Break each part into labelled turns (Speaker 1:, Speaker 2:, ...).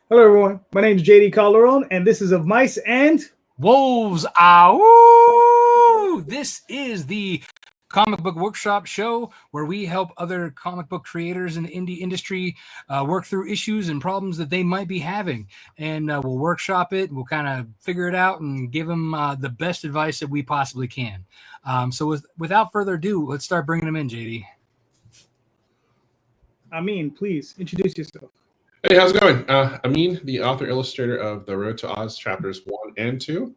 Speaker 1: Hello, everyone. My name is JD Calderon, and this is Of Mice and
Speaker 2: Wolves. Ow! This is the Comic Book Workshop show where we help other comic book creators in the indie industry work through issues and problems that they might be having. And we'll workshop it. We'll kind of figure it out and give them the best advice that we possibly can. So without further ado, let's start bringing them in, JD.
Speaker 1: Amin, please introduce yourself.
Speaker 3: Hey, how's it going? Amin, the author illustrator of The Road to Oz chapters 1 and 2.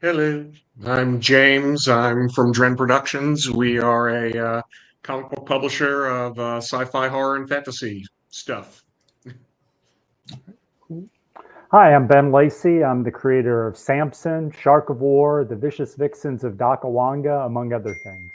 Speaker 4: Hello, I'm James. I'm from Dren Productions. We are a comic book publisher of sci-fi, horror, and fantasy stuff.
Speaker 5: Hi, I'm Ben Lacy. I'm the creator of Samson, Shark of War, The Vicious Vixens of Dakawanga, among other things.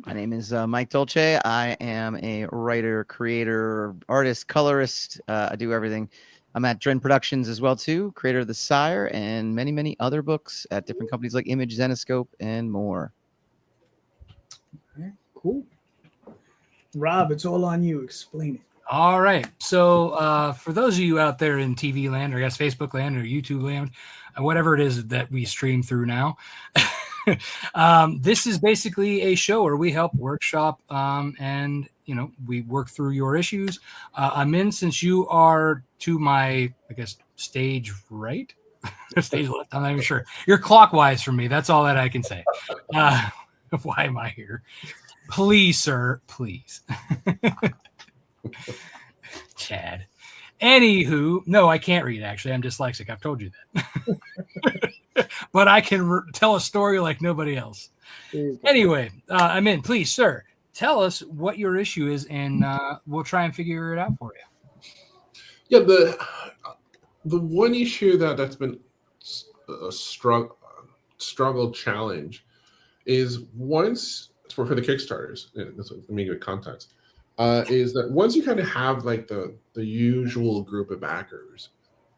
Speaker 6: My name is Mike Dolce. I am a writer, creator, artist, colorist. I do everything. I'm at Dren Productions as well, too, creator of The Sire and many, many other books at different companies like Image, Zenescope, and more.
Speaker 1: Okay, cool. Rob, it's all on you. Explain it.
Speaker 2: All right. So for those of you out there in TV land, or I guess Facebook land or YouTube land, whatever it is that we stream through now, this is basically a show where we help workshop and, we work through your issues. Amin, since you are to my, I guess, stage right? Stage left, I'm not even sure. You're clockwise from me. That's all that I can say. Why am I here? Please, sir, please. Chad. Anywho, no, I can't read, actually. I'm dyslexic. I've told you that. But I can tell a story like nobody else. Anyway, Amin, please, sir, tell us what your issue is, and we'll try and figure it out for you.
Speaker 3: Yeah, the one issue that's been a struggle challenge is once for the Kickstarters. Let me give context. Is that once you kind of have like the usual group of backers,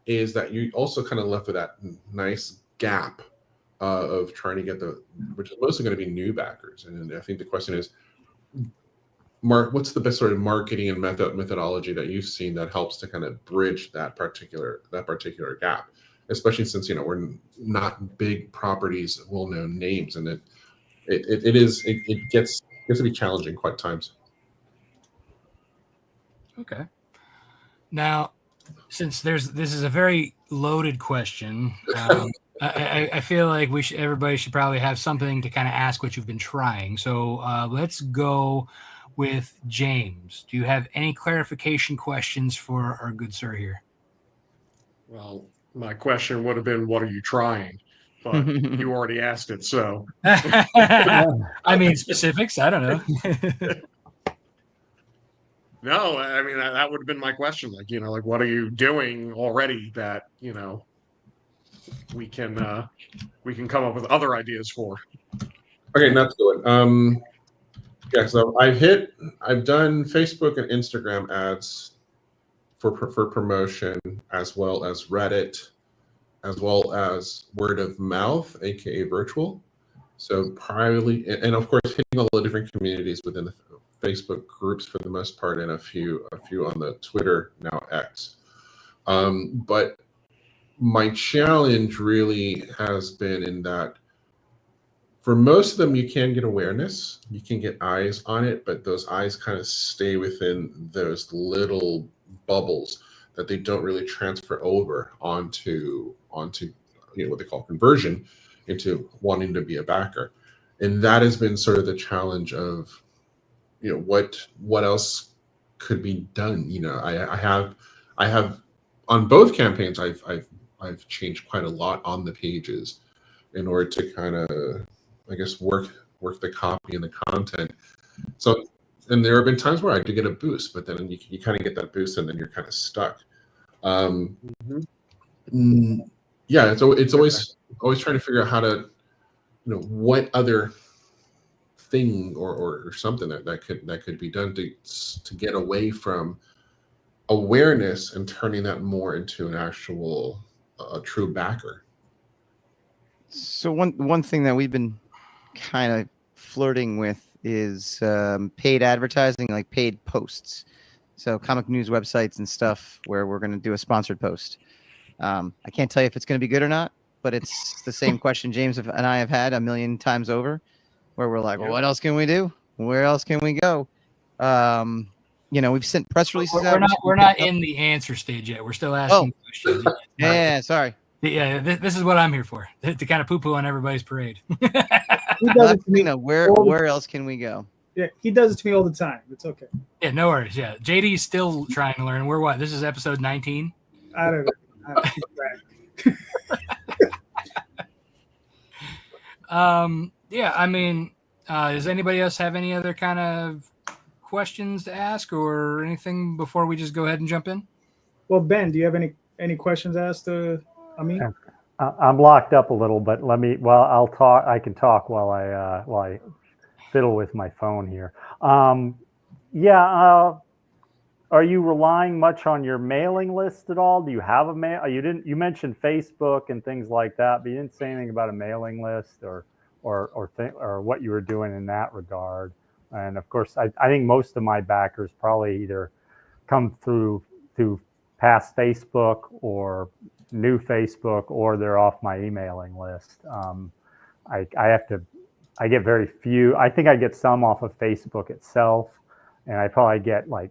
Speaker 3: is that you also kind of left with that nice gap of trying to get which is mostly going to be new backers. And I think the question is, what's the best sort of marketing and methodology that you've seen that helps to kind of bridge that particular gap, especially since we're not big properties, well-known names, and it gets to be challenging quite times.
Speaker 2: Okay. Now, since this is a very loaded question, I feel like everybody should probably have something to kind of ask what you've been trying. So let's go with James. Do you have any clarification questions for our good sir here?
Speaker 4: Well, my question would have been, what are you trying? But you already asked it, so.
Speaker 2: I mean, specifics, I don't know.
Speaker 4: No, I mean, that would have been my question. Like, what are you doing already that, we can come up with other ideas for?
Speaker 3: Okay, that's good. Yeah, so I've done Facebook and Instagram ads for promotion, as well as Reddit, as well as word of mouth, aka virtual. So privately, and of course, hitting all the different communities within the Facebook groups for the most part, and a few on the Twitter, now X. But my challenge really has been in that for most of them, you can get awareness, you can get eyes on it, but those eyes kind of stay within those little bubbles that they don't really transfer over onto what they call conversion into wanting to be a backer. And that has been sort of the challenge of what else could be done. I have on both campaigns I've changed quite a lot on the pages in order to kind of, I guess, work the copy and the content. So, and there have been times where I did get a boost, but then you kind of get that boost and then you're kind of stuck. Yeah, so it's always trying to figure out how to, what other thing or something that could be done to get away from awareness and turning that more into an actual a true backer.
Speaker 6: So one thing that we've been kind of flirting with is paid advertising, like paid posts. So comic news websites and stuff where we're going to do a sponsored post. I can't tell you if it's going to be good or not, but it's the same question James and I have had a million times over, where we're like, well, what else can we do? Where else can we go? We've sent press releases out.
Speaker 2: We're not in the answer stage yet. We're still asking questions.
Speaker 6: Yeah, sorry.
Speaker 2: Yeah, this is what I'm here for, to kind of poo-poo on everybody's parade.
Speaker 6: Where else can we go?
Speaker 1: Yeah, he does it to me all the time. It's okay.
Speaker 2: Yeah, no worries. Yeah, JD's still trying to learn. We're what? This is episode 19.
Speaker 1: I don't know.
Speaker 2: Yeah, I mean, does anybody else have any other kind of questions to ask or anything before we just go ahead and jump in?
Speaker 1: Well, Ben, do you have any questions asked to Amin?
Speaker 5: I'm locked up a little, but I'll talk. I can talk while I fiddle with my phone here. Are you relying much on your mailing list at all? Do you have a mail? You mentioned Facebook and things like that, but you didn't say anything about a mailing list or what you were doing in that regard. And of course, I think most of my backers probably either come through past Facebook or new Facebook, or they're off my emailing list. I get very few. I think I get some off of Facebook itself, and I probably get like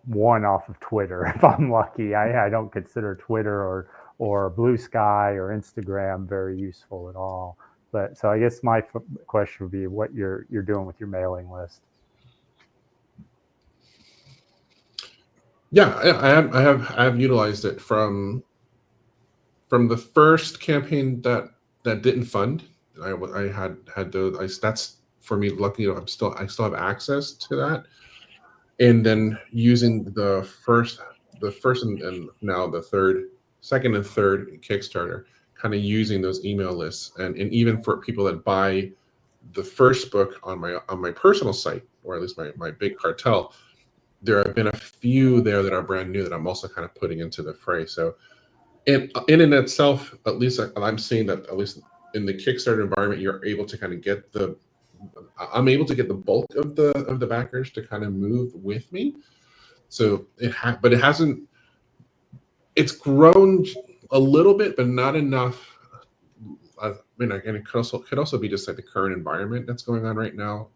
Speaker 5: one off of Twitter if I'm lucky. I don't consider Twitter or Blue Sky or Instagram very useful at all. But so I guess my question would be what you're doing with your mailing list.
Speaker 3: Yeah, I have utilized it from the first campaign that didn't fund. I had those. That's for me lucky. I still have access to that, and then using the first and now the second and third Kickstarter, kind of using those email lists, and even for people that buy the first book on my personal site, or at least my big cartel, there have been a few there that are brand new that I'm also kind of putting into the fray. So in itself, at least I'm seeing that at least in the Kickstarter environment, you're able to kind of I'm able to get the bulk of the backers to kind of move with me. So but it hasn't. It's grown a little bit, but not enough. I mean, and it could also be just like the current environment that's going on right now,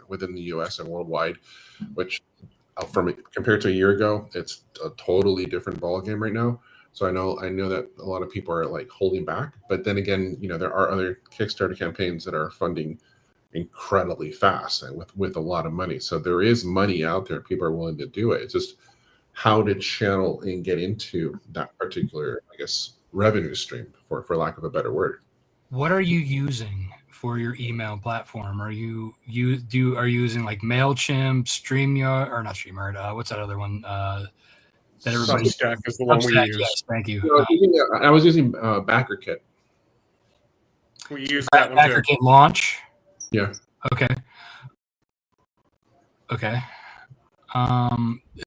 Speaker 3: within the U.S. and worldwide, which compared to a year ago, it's a totally different ballgame right now. So I know that a lot of people are like holding back, but then again, there are other Kickstarter campaigns that are funding incredibly fast and with a lot of money. So there is money out there. People are willing to do it. It's just how to channel and get into that particular, I guess, revenue stream, for lack of a better word.
Speaker 2: What are you using for your email platform? Are you using like MailChimp, StreamYard, or not StreamYard? What's that other one? That everybody
Speaker 4: Substack is the one we use.
Speaker 2: Yes, thank you.
Speaker 3: I was using BackerKit.
Speaker 4: We use that one too.
Speaker 2: BackerKit launch.
Speaker 3: Yeah.
Speaker 2: Okay.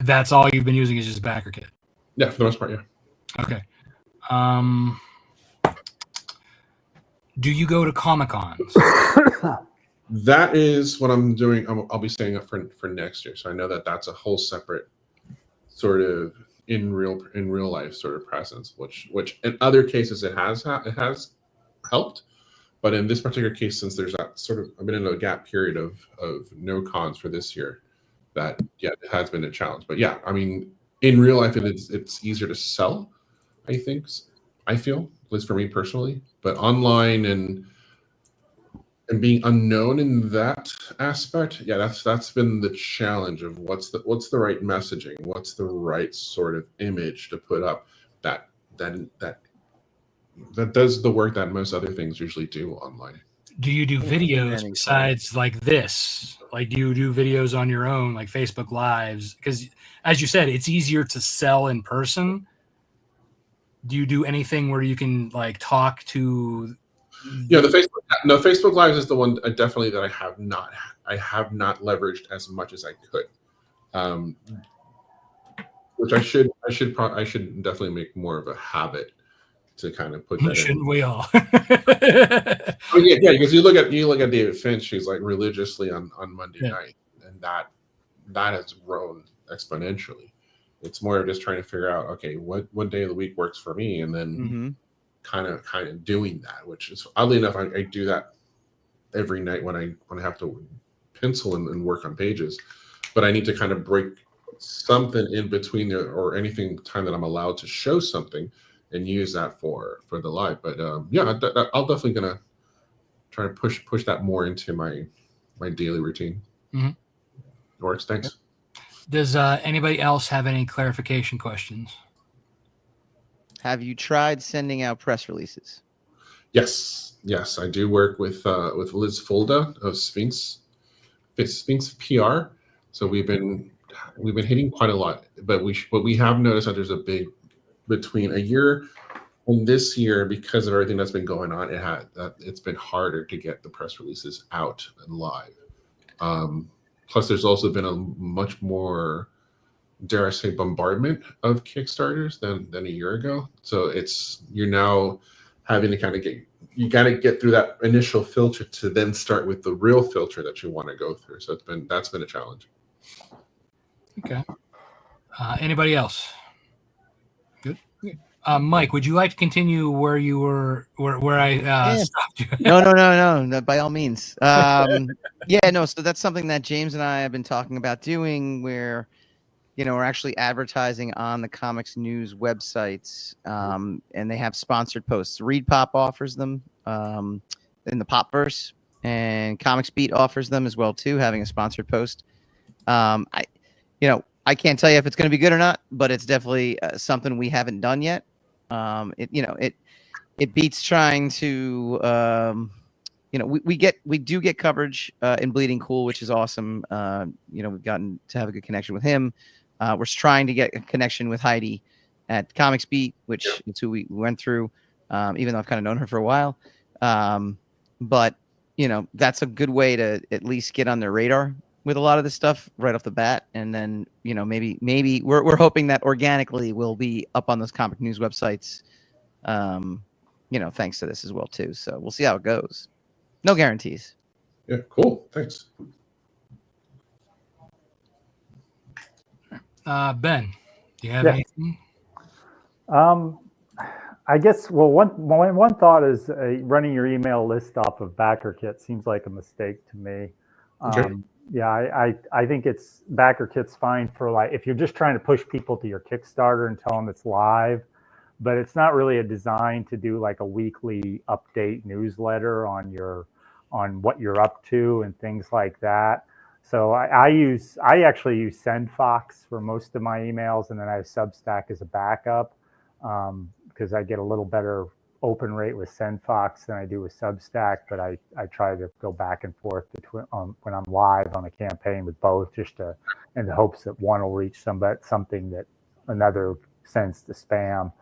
Speaker 2: That's all you've been using is just BackerKit.
Speaker 3: Yeah, for the most part, yeah.
Speaker 2: Okay. Do you go to Comic-Cons?
Speaker 3: That is what I'm doing. I'll be staying up for next year. So I know that that's a whole separate sort of in real life sort of presence, which in other cases it has helped, but in this particular case, since there's that sort of, I've been in a gap period of no cons for this year, that it has been a challenge. But yeah, I mean, in real life it's easier to sell, I feel, at least for me personally, but online and being unknown in that aspect, that's been the challenge of what's the right messaging, what's the right sort of image to put up that does the work that most other things usually do online.
Speaker 2: Do you do videos besides like this? Like, do you do videos on your own, like Facebook Lives? Because as you said, it's easier to sell in person. Do you do anything where you can like talk to?
Speaker 3: Yeah, Facebook Lives is the one definitely that I have not leveraged as much as I could, which I should definitely make more of a habit to kind of put that
Speaker 2: Shouldn't
Speaker 3: in.
Speaker 2: we all?
Speaker 3: Oh, yeah, because you look at David Finch, he's like religiously on Monday night, and that has grown exponentially. It's more of just trying to figure out, okay, what day of the week works for me, and then kind of doing that, which is oddly enough, I do that every night when I have to pencil and work on pages, but I need to kind of break something in between there, or anything time that I'm allowed to show something and use that for the live. But yeah, I'll definitely gonna try to push that more into my daily routine. Works. Thanks.
Speaker 2: Does anybody else have any clarification questions?
Speaker 6: Have you tried sending out press releases?
Speaker 3: Yes, I do work with Liz Fulda of Sphinx PR. So we've been hitting quite a lot, but we have noticed that there's a big between a year and this year, because of everything that's been going on. It's been harder to get the press releases out and live. Plus, there's also been a much more, dare I say, bombardment of Kickstarters than a year ago. So you're now having to kind of get through that initial filter to then start with the real filter that you want to go through. So that's been a challenge.
Speaker 2: Okay. Anybody else? Good. Mike, would you like to continue where you were, where I stopped you?
Speaker 6: No, by all means. Yeah, no. So that's something that James and I have been talking about doing, where we're actually advertising on the Comics News websites, and they have sponsored posts. Read Pop offers them in the Popverse, and Comics Beat offers them as well too, having a sponsored post. I can't tell you if it's going to be good or not, but it's definitely something we haven't done yet. It beats trying to. We do get coverage in Bleeding Cool, which is awesome. We've gotten to have a good connection with him. We're trying to get a connection with Heidi at Comics Beat, which is who we went through, even though I've kind of known her for a while. But that's a good way to at least get on their radar with a lot of this stuff right off the bat. And then, maybe we're hoping that organically we'll be up on those Comic News websites, thanks to this as well too. So we'll see how it goes. No guarantees.
Speaker 3: Yeah, cool. Thanks.
Speaker 2: Ben, do you have anything?
Speaker 5: I guess, well, one thought is running your email list off of BackerKit seems like a mistake to me.
Speaker 3: Okay.
Speaker 5: Yeah, I think BackerKit's fine for, like, if you're just trying to push people to your Kickstarter and tell them it's live, but it's not really a design to do like a weekly update newsletter on what you're up to and things like that. So I actually use SendFox for most of my emails, and then I have Substack as a backup, because I get a little better open rate with SendFox than I do with Substack. But I try to go back and forth between when I'm live on a campaign with both, just in the hopes that one will reach something that another sends to spam.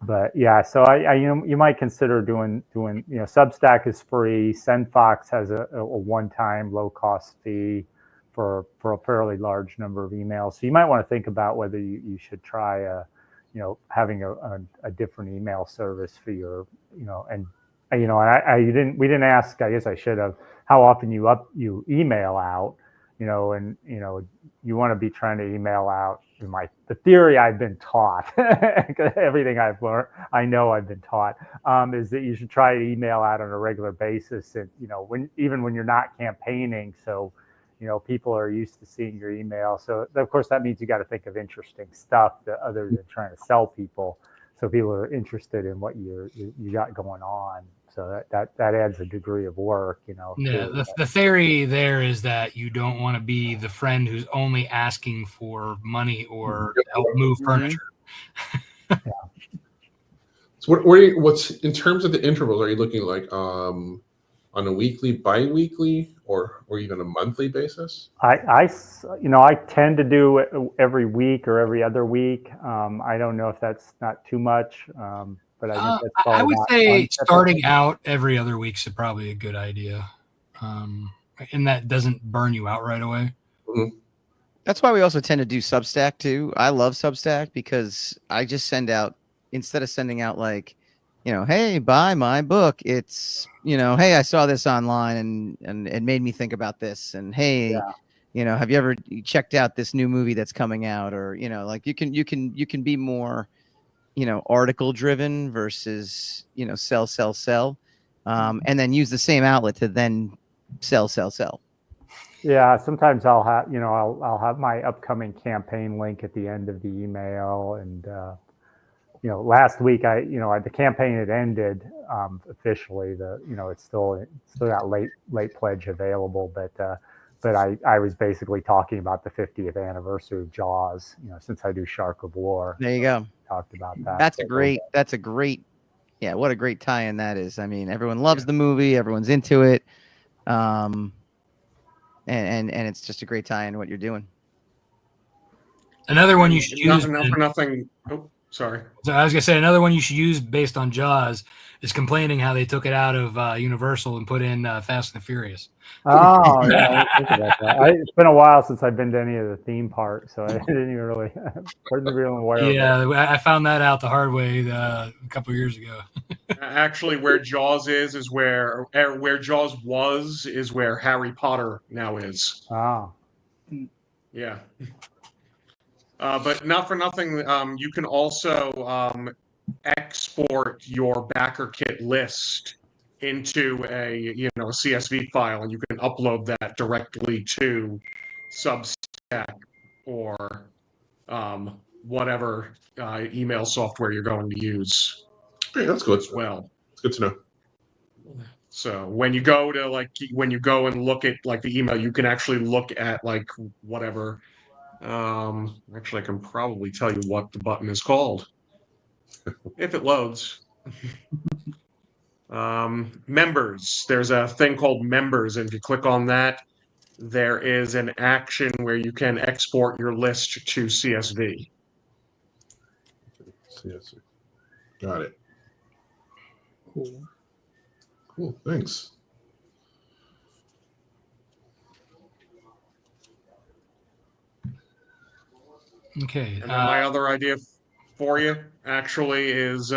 Speaker 5: But yeah, so you might consider doing Substack is free. SendFox has a one-time low-cost fee for a fairly large number of emails. So you might want to think about whether you should try having a different email service for your we didn't ask. I guess I should have, how often you email out, and you want to be trying to email out. The theory I've been taught, everything I've learned, I know I've been taught, is that you should try to email out on a regular basis, and even when you're not campaigning, so people are used to seeing your email. So of course that means you got to think of interesting stuff other than trying to sell people, so people are interested in what you got going on. So that adds a degree of work,
Speaker 2: Yeah, the theory there is that you don't want to be the friend who's only asking for money or help move furniture.
Speaker 5: Yeah.
Speaker 3: So what's in terms of the intervals? Are you looking like on a weekly, bi-weekly, or even a monthly basis?
Speaker 5: I tend to do every week or every other week. I don't know if that's not too much. But I think that's
Speaker 2: I would say starting out every other week's probably a good idea, and that doesn't burn you out right away.
Speaker 3: Mm-hmm.
Speaker 6: That's why we also tend to do Substack too. I love Substack because I just send out, instead of sending out like hey, buy my book. It's, hey, I saw this online and it made me think about this. And hey, have you ever checked out this new movie that's coming out? Or, like you can be more, article driven versus, sell. And then use the same outlet to then sell.
Speaker 5: Yeah, sometimes I'll have, I'll have my upcoming campaign link at the end of the email. And, last week the campaign had ended officially. It's still got late pledge available, but I was basically talking about the 50th anniversary of Jaws, since I do Shark of War.
Speaker 6: There you go.
Speaker 5: Talked about that.
Speaker 6: That's a great, yeah, what a great tie-in that is. I mean, everyone loves the movie, everyone's into it. And it's just a great tie-in what you're doing.
Speaker 2: Another one you should use.
Speaker 4: Not for nothing. Oh, sorry.
Speaker 2: So I was gonna say another one you should use based on Jaws is complaining how they took it out of Universal and put in Fast and the Furious.
Speaker 5: Oh, yeah, I didn't think about that. It's been a while since I've been to any of the theme parks, so I didn't even really aware of it.
Speaker 2: Yeah, I found that out the hard way a couple of years ago.
Speaker 4: Actually, where Jaws is where Jaws was is where Harry Potter now is.
Speaker 5: Oh.
Speaker 4: Yeah. But not for nothing, you can also export your backer kit list into a CSV file, and you can upload that directly to Substack or whatever email software you're going to use.
Speaker 3: Hey, that's good.
Speaker 4: As well.
Speaker 3: It's good to know.
Speaker 4: So when you go and look at the email, you can actually look at whatever. Actually, I can probably tell you what the button is called if it loads. Members. There's a thing called members, and if you click on that, there is an action where you can export your list to CSV.
Speaker 3: CSV. Got it.
Speaker 1: Cool.
Speaker 3: Thanks.
Speaker 2: Okay.
Speaker 4: And then my other idea for you actually is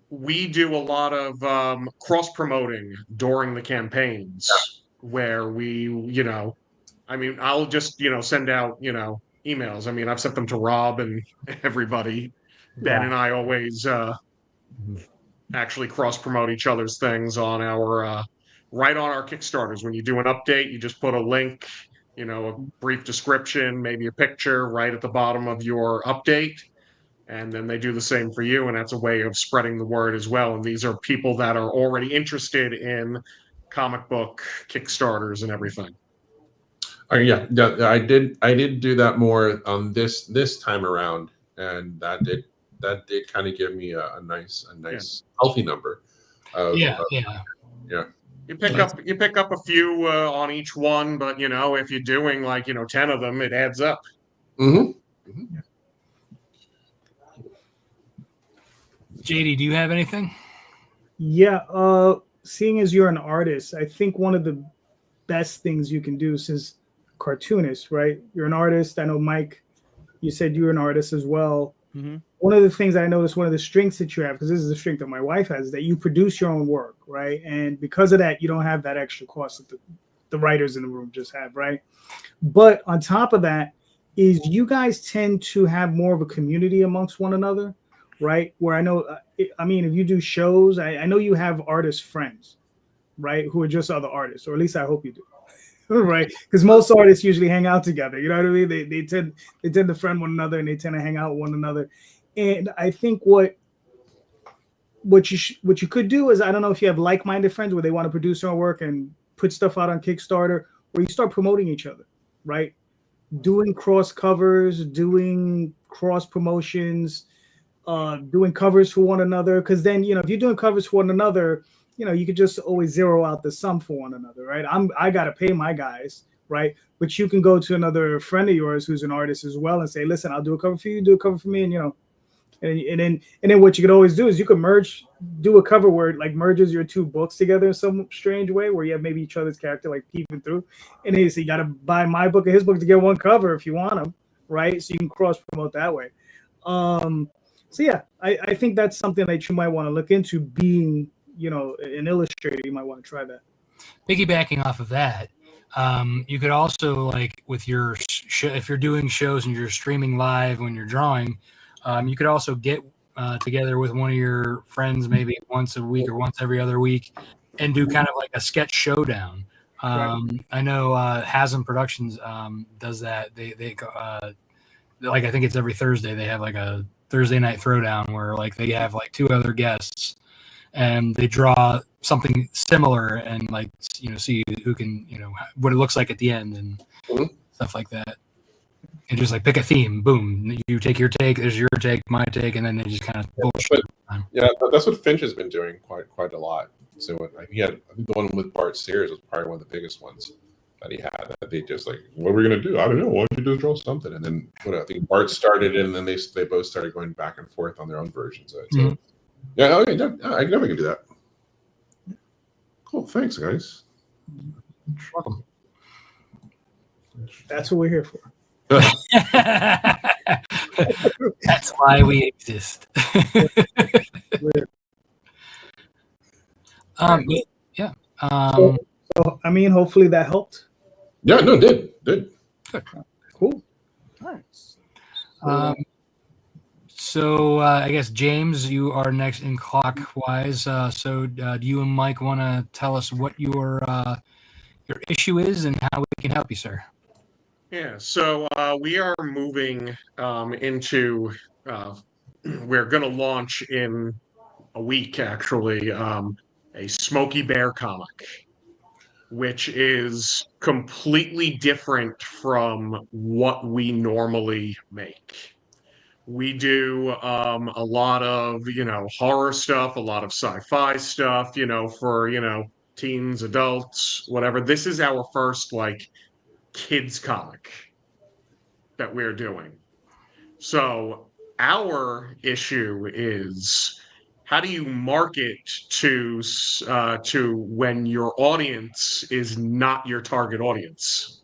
Speaker 4: we do a lot of cross-promoting during the campaigns where we, I'll just, send out, emails. I mean, I've sent them to Rob and everybody. Ben and I always actually cross-promote each other's things on our, right on our Kickstarters. When you do an update, you just put a link, a brief description, maybe a picture right at the bottom of your update. And then they do the same for you. And that's a way of spreading the word as well. And these are people that are already interested in comic book Kickstarters and everything.
Speaker 3: Yeah, I did do that more on this time around, and that did kind of give me a nice healthy number.
Speaker 2: Yeah.
Speaker 4: You pick up a few on each one, but if you're doing 10 of them, it adds up.
Speaker 3: Mm-hmm.
Speaker 2: JD, do you have anything?
Speaker 1: Yeah. Seeing as you're an artist, I think one of the best things you can do, since cartoonist, right? You're an artist. I know, Mike, you said you're an artist as well.
Speaker 6: Mm-hmm.
Speaker 1: One of the things I noticed, one of the strengths that you have, because this is the strength that my wife has, is that you produce your own work, right? And because of that, you don't have that extra cost that the writers in the room just have, right? But on top of that is you guys tend to have more of a community amongst one another, right? Where I know, if you do shows, I know you have artist friends, right? Who are just other artists, or at least I hope you do. Right, because most artists usually hang out together. You know what I mean? They tend to friend one another, and they tend to hang out with one another. And I think what you could do is, I don't know if you have like-minded friends where they want to produce their own work and put stuff out on Kickstarter, where you start promoting each other, right? Doing cross covers, doing cross promotions, doing covers for one another. Because then, if you're doing covers for one another, you could just always zero out the sum for one another, right? I got to pay my guys, right? But you can go to another friend of yours who's an artist as well and say, listen, I'll do a cover for you, do a cover for me. And, and then what you could always do is you could do a cover where it merges your two books together in some strange way, where you have maybe each other's character peeping through. And then you say, you got to buy my book and his book to get one cover if you want them, right? So you can cross promote that way. So yeah, I think that's something that you might want to look into. Being, an illustrator, you might want to try that.
Speaker 2: Piggybacking off of that, you could also, like, with your if you're doing shows and you're streaming live when you're drawing, you could also get together with one of your friends maybe once a week or once every other week and do kind of like a sketch showdown. I know Hasm Productions does that. They like, I think it's every Thursday. They have like a Thursday night throwdown where, like, they have like 2 other guests and they draw something similar and, like, see who can, what it looks like at the end and stuff like that. And just like pick a theme, boom, you take your take, there's your take, my take, and then they just kind of bullshit.
Speaker 3: Yeah, that's what Finch has been doing quite a lot. So I think the one with Bart Sears was probably one of the biggest ones that he had. That they just like, what are we gonna do? I don't know. Why don't you just draw something? And then I think Bart started it, and then they both started going back and forth on their own versions of it. So yeah, okay, I never can do that. Cool, thanks, guys.
Speaker 2: Welcome.
Speaker 1: That's what we're here for.
Speaker 2: That's why we exist. Yeah.
Speaker 1: So, I mean, hopefully that helped.
Speaker 3: Yeah, no, did.
Speaker 2: Good.
Speaker 1: Cool. Nice.
Speaker 2: So I guess, James, you are next in clockwise. So do you and Mike want to tell us what your issue is and how we can help you, sir?
Speaker 4: Yeah, so we are moving into, we're going to launch in a week, actually, a Smokey Bear comic, which is completely different from what we normally make. We do a lot of, horror stuff, a lot of sci-fi stuff, for, teens, adults, whatever. This is our first, like, kids comic that we're doing. So our issue is, how do you market to when your audience is not your target audience?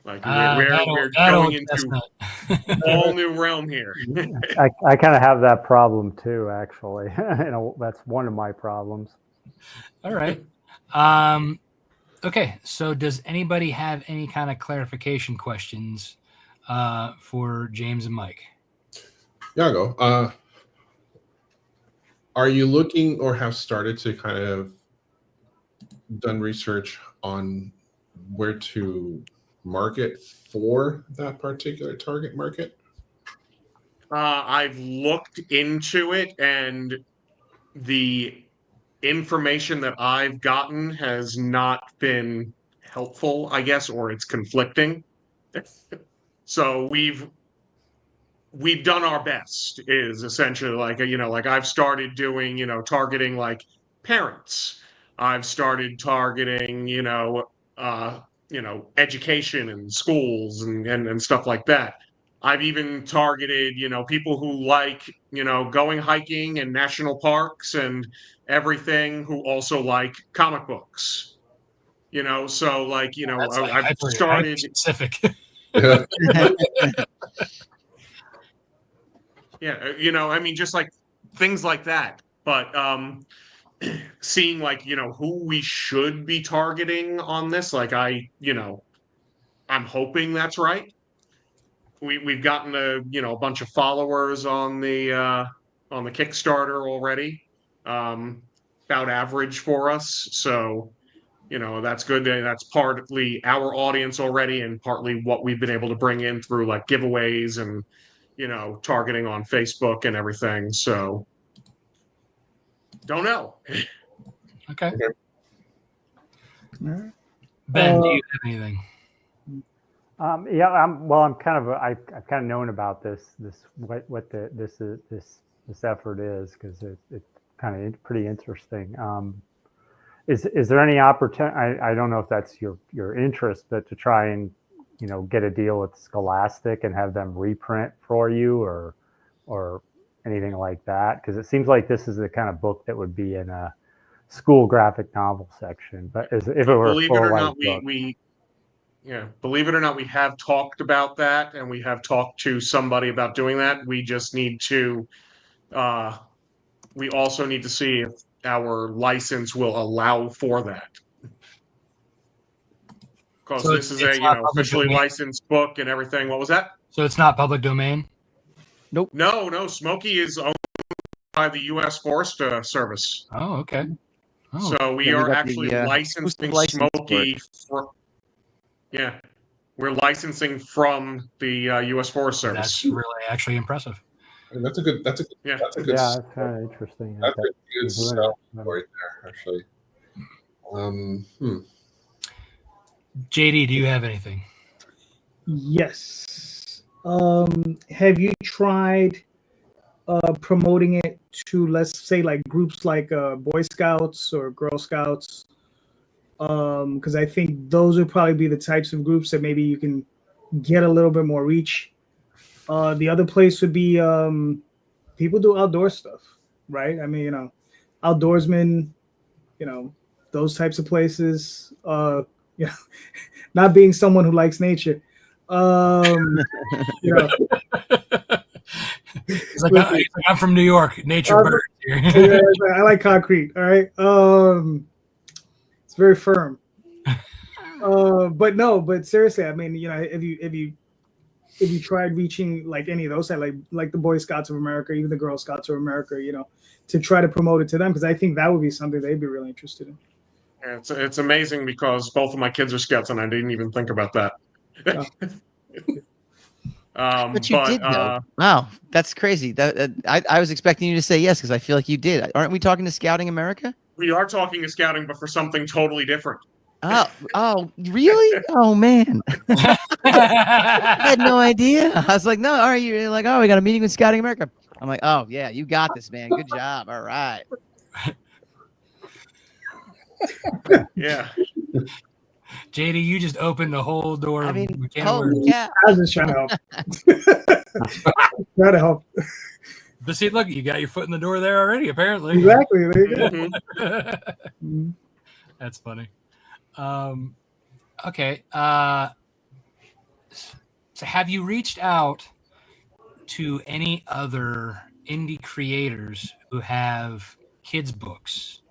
Speaker 4: Like we're going into all new realm here.
Speaker 5: I kind of have that problem too, actually. That's one of my problems.
Speaker 2: All right. Okay, so does anybody have any kind of clarification questions for James and Mike?
Speaker 3: Yeah, I'll go. Are you looking or have started to kind of done research on where to market for that particular target market?
Speaker 4: I've looked into it, and the information that I've gotten has not been helpful, I guess, or it's conflicting. So we've done our best, is essentially, like, like I've started doing, targeting like parents. I've started targeting, education and schools and stuff like that. I've even targeted, people who like, going hiking and national parks and everything, who also like comic books. So, like,
Speaker 2: That's like
Speaker 4: I've started
Speaker 2: specific.
Speaker 4: Yeah, I mean, just like things like that. But seeing, like, who we should be targeting on this, like, I'm hoping that's right. We've gotten a bunch of followers on the Kickstarter already, about average for us. So, that's good. That's partly our audience already, and partly what we've been able to bring in through, like, giveaways and, targeting on Facebook and everything. So don't know.
Speaker 2: Okay.
Speaker 1: All right.
Speaker 2: Ben, do you have anything?
Speaker 5: Yeah, I've kind of known about this effort is, because it's kind of pretty interesting. Is there any opportunity? I don't know if that's your interest, but to try and get a deal with Scholastic and have them reprint for you, or anything like that, because it seems like this is the kind of book that would be in a school graphic novel section. But if it were
Speaker 4: Believe it or not, Yeah, believe it or not, we have talked about that, and we have talked to somebody about doing that. We just need to. We also need to see if our license will allow for that. Because
Speaker 2: So
Speaker 4: this is
Speaker 2: it's
Speaker 4: a
Speaker 2: not public
Speaker 4: officially
Speaker 2: domain?
Speaker 4: licensed book and everything. What was that?
Speaker 2: So it's not public domain?
Speaker 4: No, Smoky is owned by the U.S. Forest Service.
Speaker 2: Oh, okay. Oh,
Speaker 4: So we
Speaker 6: Yeah, we
Speaker 4: are
Speaker 6: got the,
Speaker 4: actually licensing
Speaker 6: exclusive license for it.
Speaker 4: Smoky for. Yeah, we're licensing from the U.S. Forest Service.
Speaker 2: that's really actually impressive.
Speaker 3: I mean, that's a good.
Speaker 4: Yeah.
Speaker 3: That's a good.
Speaker 5: Yeah, that's kind of interesting.
Speaker 3: That's a good
Speaker 5: Mhm.
Speaker 3: stuff right there, actually.
Speaker 2: JD, do you have anything?
Speaker 1: Yes. Have you tried promoting it to, let's say, like groups like Boy Scouts or Girl Scouts? Because I think those would probably be the types of groups that maybe you can get a little bit more reach. The other place would be people do outdoor stuff, right? I mean, outdoorsmen, those types of places. Not being someone who likes nature.
Speaker 2: He's like, I'm from New York, nature bird here.
Speaker 1: Yeah, I like concrete. All right, it's very firm. But seriously, I mean, if you tried reaching like any of those, like the Boy Scouts of America, even the Girl Scouts of America, to try to promote it to them, because I think that would be something they'd be really interested in.
Speaker 4: It's amazing because both of my kids are Scouts, and I didn't even think about that.
Speaker 6: But you did know. Wow, that's crazy. I was expecting you to say yes because I feel like you did. Aren't we talking to Scouting America?
Speaker 4: We are talking to Scouting, but for something totally different.
Speaker 6: Oh, really? Oh man, I had no idea. I was like, no, all right. You're like, oh, we got a meeting with Scouting America. I'm like, oh yeah, you got this, man. Good job. All right.
Speaker 4: Yeah.
Speaker 2: JD, you just opened the whole door.
Speaker 6: I mean,
Speaker 1: I was just trying to help. Try to help.
Speaker 2: But see, look, you got your foot in the door there already, apparently.
Speaker 1: Exactly. There you go.
Speaker 4: Mm-hmm.
Speaker 2: That's funny. Okay. So have you reached out to any other indie creators who have kids books?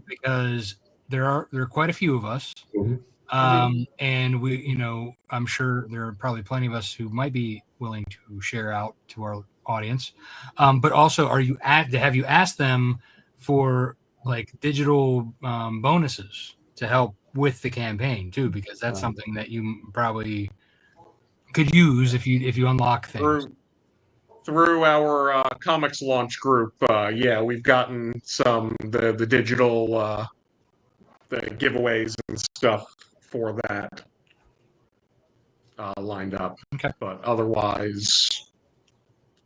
Speaker 2: Because there are quite a few of us.
Speaker 3: Mm-hmm.
Speaker 2: And we, I'm sure there are probably plenty of us who might be willing to share out to our audience. But also, have you asked them for like digital bonuses to help with the campaign too? Because that's something that you probably could use if you unlock things.
Speaker 4: Through our comics launch group, we've gotten some the digital the giveaways and stuff for that lined up.
Speaker 2: Okay.
Speaker 4: But otherwise,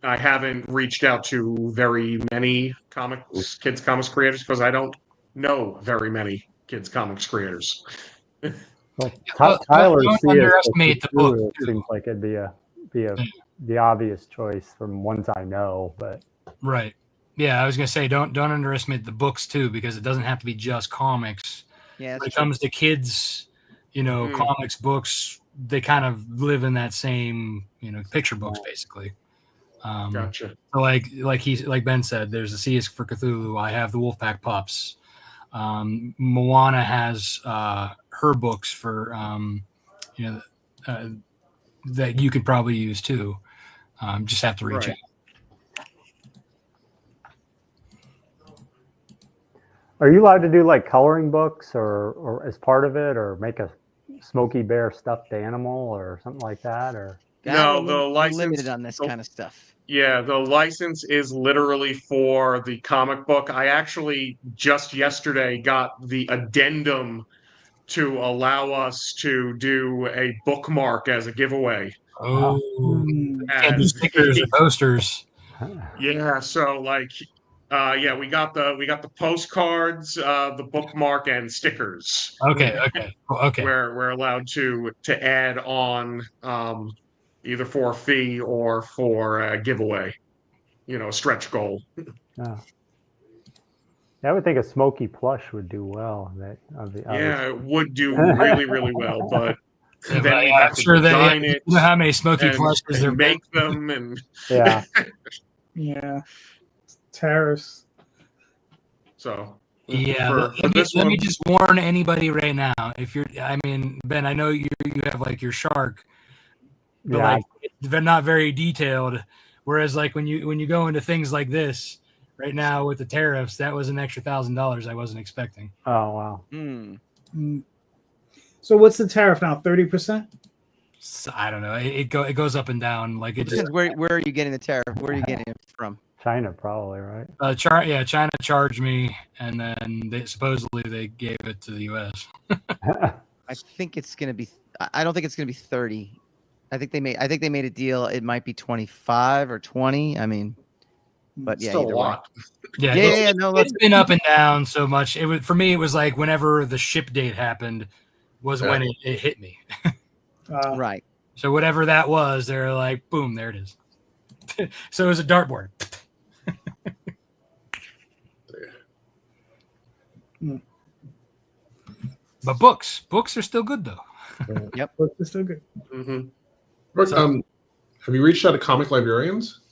Speaker 4: I haven't reached out to very many kids comics creators because I don't know very many kids comics creators.
Speaker 5: Well,
Speaker 2: Don't underestimate the book.
Speaker 5: It seems like it'd be the obvious choice from ones I know, but
Speaker 2: right. Yeah, I was gonna say don't underestimate the books too, because it doesn't have to be just comics.
Speaker 6: Yeah,
Speaker 2: when it comes to kids, comics books, they kind of live in that same, picture books basically.
Speaker 4: Gotcha.
Speaker 2: So like Ben said, there's the C is for Cthulhu. I have the Wolfpack Pups. Moana has her books for that you could probably use too. Just have to reach out.
Speaker 5: Are you allowed to do like coloring books or as part of it, or make a Smokey Bear stuffed animal or something like that? Or
Speaker 4: no, the license
Speaker 6: limited on this kind of stuff.
Speaker 4: Yeah, the license is literally for the comic book. I actually just yesterday got the addendum to allow us to do a bookmark as a giveaway.
Speaker 2: Oh, can't do stickers or posters.
Speaker 4: Yeah, so we got the postcards, the bookmark, and stickers.
Speaker 2: Okay.
Speaker 4: We're allowed to add on either for a fee or for a giveaway, a stretch goal.
Speaker 5: Yeah. I would think a Smoky plush would do well.
Speaker 4: It would do really, really well, but
Speaker 2: Yeah,
Speaker 4: then we
Speaker 2: I'm
Speaker 4: have to
Speaker 2: sure
Speaker 4: design
Speaker 2: that
Speaker 4: it
Speaker 2: you know how many smoky flushes
Speaker 4: and
Speaker 2: there
Speaker 4: make them, and
Speaker 5: Yeah.
Speaker 1: Yeah. Tariffs.
Speaker 4: so
Speaker 2: Yeah,
Speaker 4: for
Speaker 2: let
Speaker 4: this
Speaker 2: me
Speaker 4: one,
Speaker 2: just warn anybody right now. If you're, I mean, Ben, I know you have like your shark, but
Speaker 5: Yeah.
Speaker 2: like they're not very detailed. Whereas like when you go into things like this right now with the tariffs, that was an extra $1,000 I wasn't expecting.
Speaker 5: Oh wow.
Speaker 6: Hmm.
Speaker 1: Mm. So what's the tariff now? 30%?
Speaker 2: So, I don't know. It goes up and down. Like it just
Speaker 6: Depends where are you getting the tariff? Where are you getting it from?
Speaker 5: China probably, right?
Speaker 2: China charged me, and then supposedly they gave it to the U.S.
Speaker 6: I think it's gonna be. I don't think it's gonna be 30. I think they made a deal. It might be 25 or 20. I mean, but yeah,
Speaker 4: still a
Speaker 6: either way.
Speaker 4: lot.
Speaker 2: Yeah,
Speaker 6: Yeah. No, look,
Speaker 2: it's been up and down so much. It was for me. It was like whenever the ship date happened was when it hit me.
Speaker 6: right.
Speaker 2: So whatever that was, they're like, boom, there it is. So it was a dartboard. But books are still good though.
Speaker 6: Yep.
Speaker 1: It's still good.
Speaker 4: Mm-hmm.
Speaker 3: Brooke, have you reached out to comic librarians?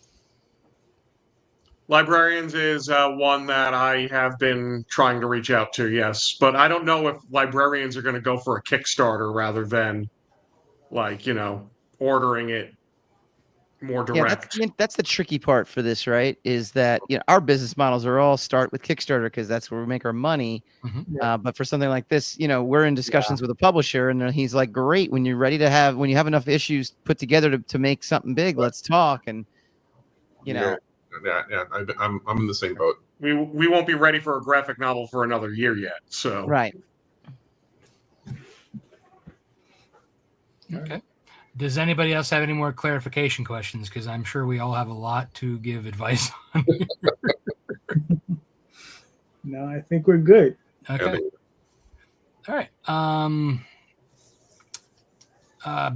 Speaker 4: Librarians is one that I have been trying to reach out to, yes. But I don't know if librarians are going to go for a Kickstarter rather than, like, ordering it more direct.
Speaker 6: Yeah, that's the tricky part for this, right? Is that our business models are all start with Kickstarter because that's where we make our money.
Speaker 2: Mm-hmm.
Speaker 6: But for something like this, we're in discussions with a publisher, and he's like, "Great, when you have enough issues put together to make something big, let's talk." And
Speaker 3: Yeah, I'm in the same boat.
Speaker 4: We won't be ready for a graphic novel for another year yet. So
Speaker 6: right.
Speaker 2: Okay. Does anybody else have any more clarification questions? Because I'm sure we all have a lot to give advice on.
Speaker 1: No, I think we're good.
Speaker 2: Okay. All right.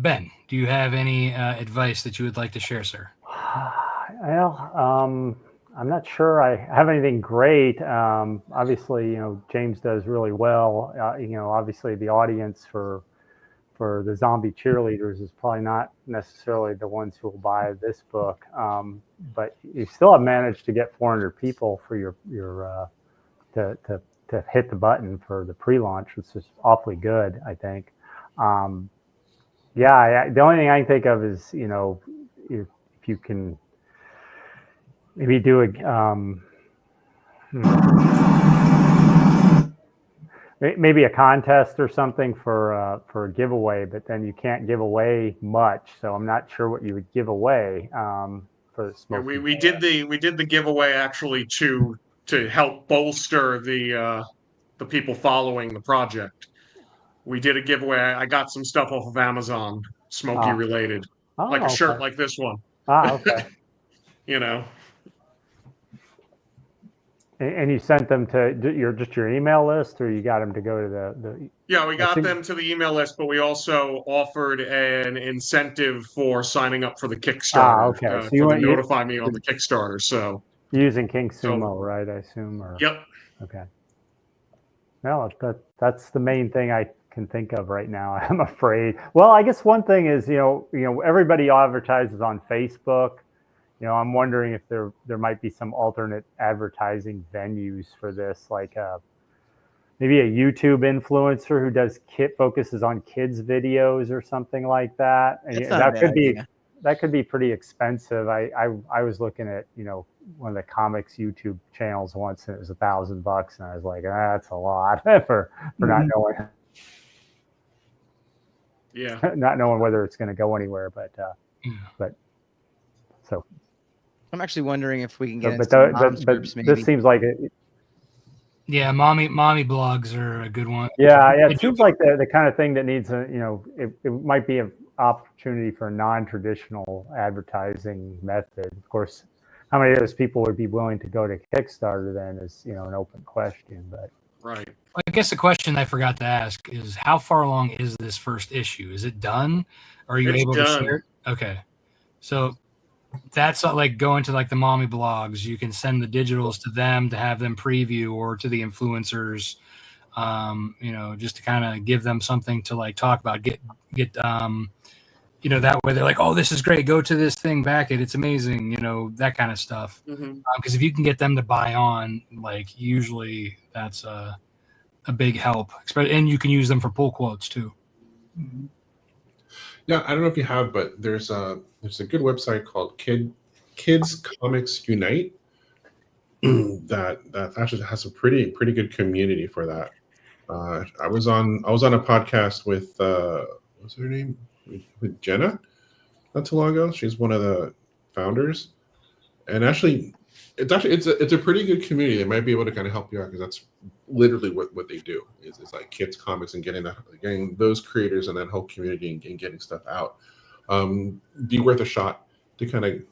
Speaker 2: Ben, do you have any advice that you would like to share, sir?
Speaker 5: Well, I'm not sure I have anything great. Obviously, James does really well. Obviously the audience for the zombie cheerleaders is probably not necessarily the ones who will buy this book. But you still have managed to get 400 people for your to hit the button for the pre-launch, which is awfully good, I think. The only thing I can think of is, if you can maybe do maybe a contest or something for a giveaway, but then you can't give away much. So I'm not sure what you would give away for the smoke.
Speaker 4: we did the giveaway actually to help bolster the people following the project. We did a giveaway. I got some stuff off of Amazon, smoky related, like a shirt like this one.
Speaker 5: Okay. And you sent them to your email list, or you got them to go to the
Speaker 4: Yeah, we got them to the email list, but we also offered an incentive for signing up for the Kickstarter.
Speaker 5: Okay. So
Speaker 4: you notify me on the Kickstarter. So
Speaker 5: using King Sumo, right? I assume. Or
Speaker 4: yep.
Speaker 5: Okay. Well, that's the main thing I can think of right now. I'm afraid. Well, I guess one thing is everybody advertises on Facebook. I'm wondering if there might be some alternate advertising venues for this, like maybe a YouTube influencer who focuses on kids videos or something like that. And that could be pretty expensive. I was looking at one of the comics YouTube channels once, and it was $1,000, and I was like, that's a lot for not knowing.
Speaker 4: Yeah.
Speaker 5: Not knowing whether it's going to go anywhere, but so.
Speaker 6: I'm actually wondering if we can get
Speaker 5: but
Speaker 6: groups, maybe.
Speaker 5: This seems like it.
Speaker 2: Yeah, mommy blogs are a good one.
Speaker 5: Yeah, it seems like the kind of thing that needs it might be an opportunity for a non-traditional advertising method. Of course, how many of those people would be willing to go to Kickstarter then is an open question. But
Speaker 4: right.
Speaker 2: I guess the question I forgot to ask is, how far along is this first issue? Is it done? Are you able to share it? Okay, so that's like going to like the mommy blogs. You can send the digitals to them to have them preview, or to the influencers. just to kind of give them something to like talk about, get that way they're like, oh, this is great. Go to this thing, back it. It's amazing. That kind of stuff. Because if you can get them to buy on, like usually that's a big help, and you can use them for pull quotes too.
Speaker 3: Yeah, I don't know if you have, but there's a good website called Kids Comics Unite that actually has a pretty good community for that. I was on a podcast with what's her name, with Jenna not too long ago. She's one of the founders, and it's a pretty good community. They might be able to kind of help you out because that's literally what they do is like kids comics and getting those creators and that whole community and getting stuff out. Be worth a shot to kind of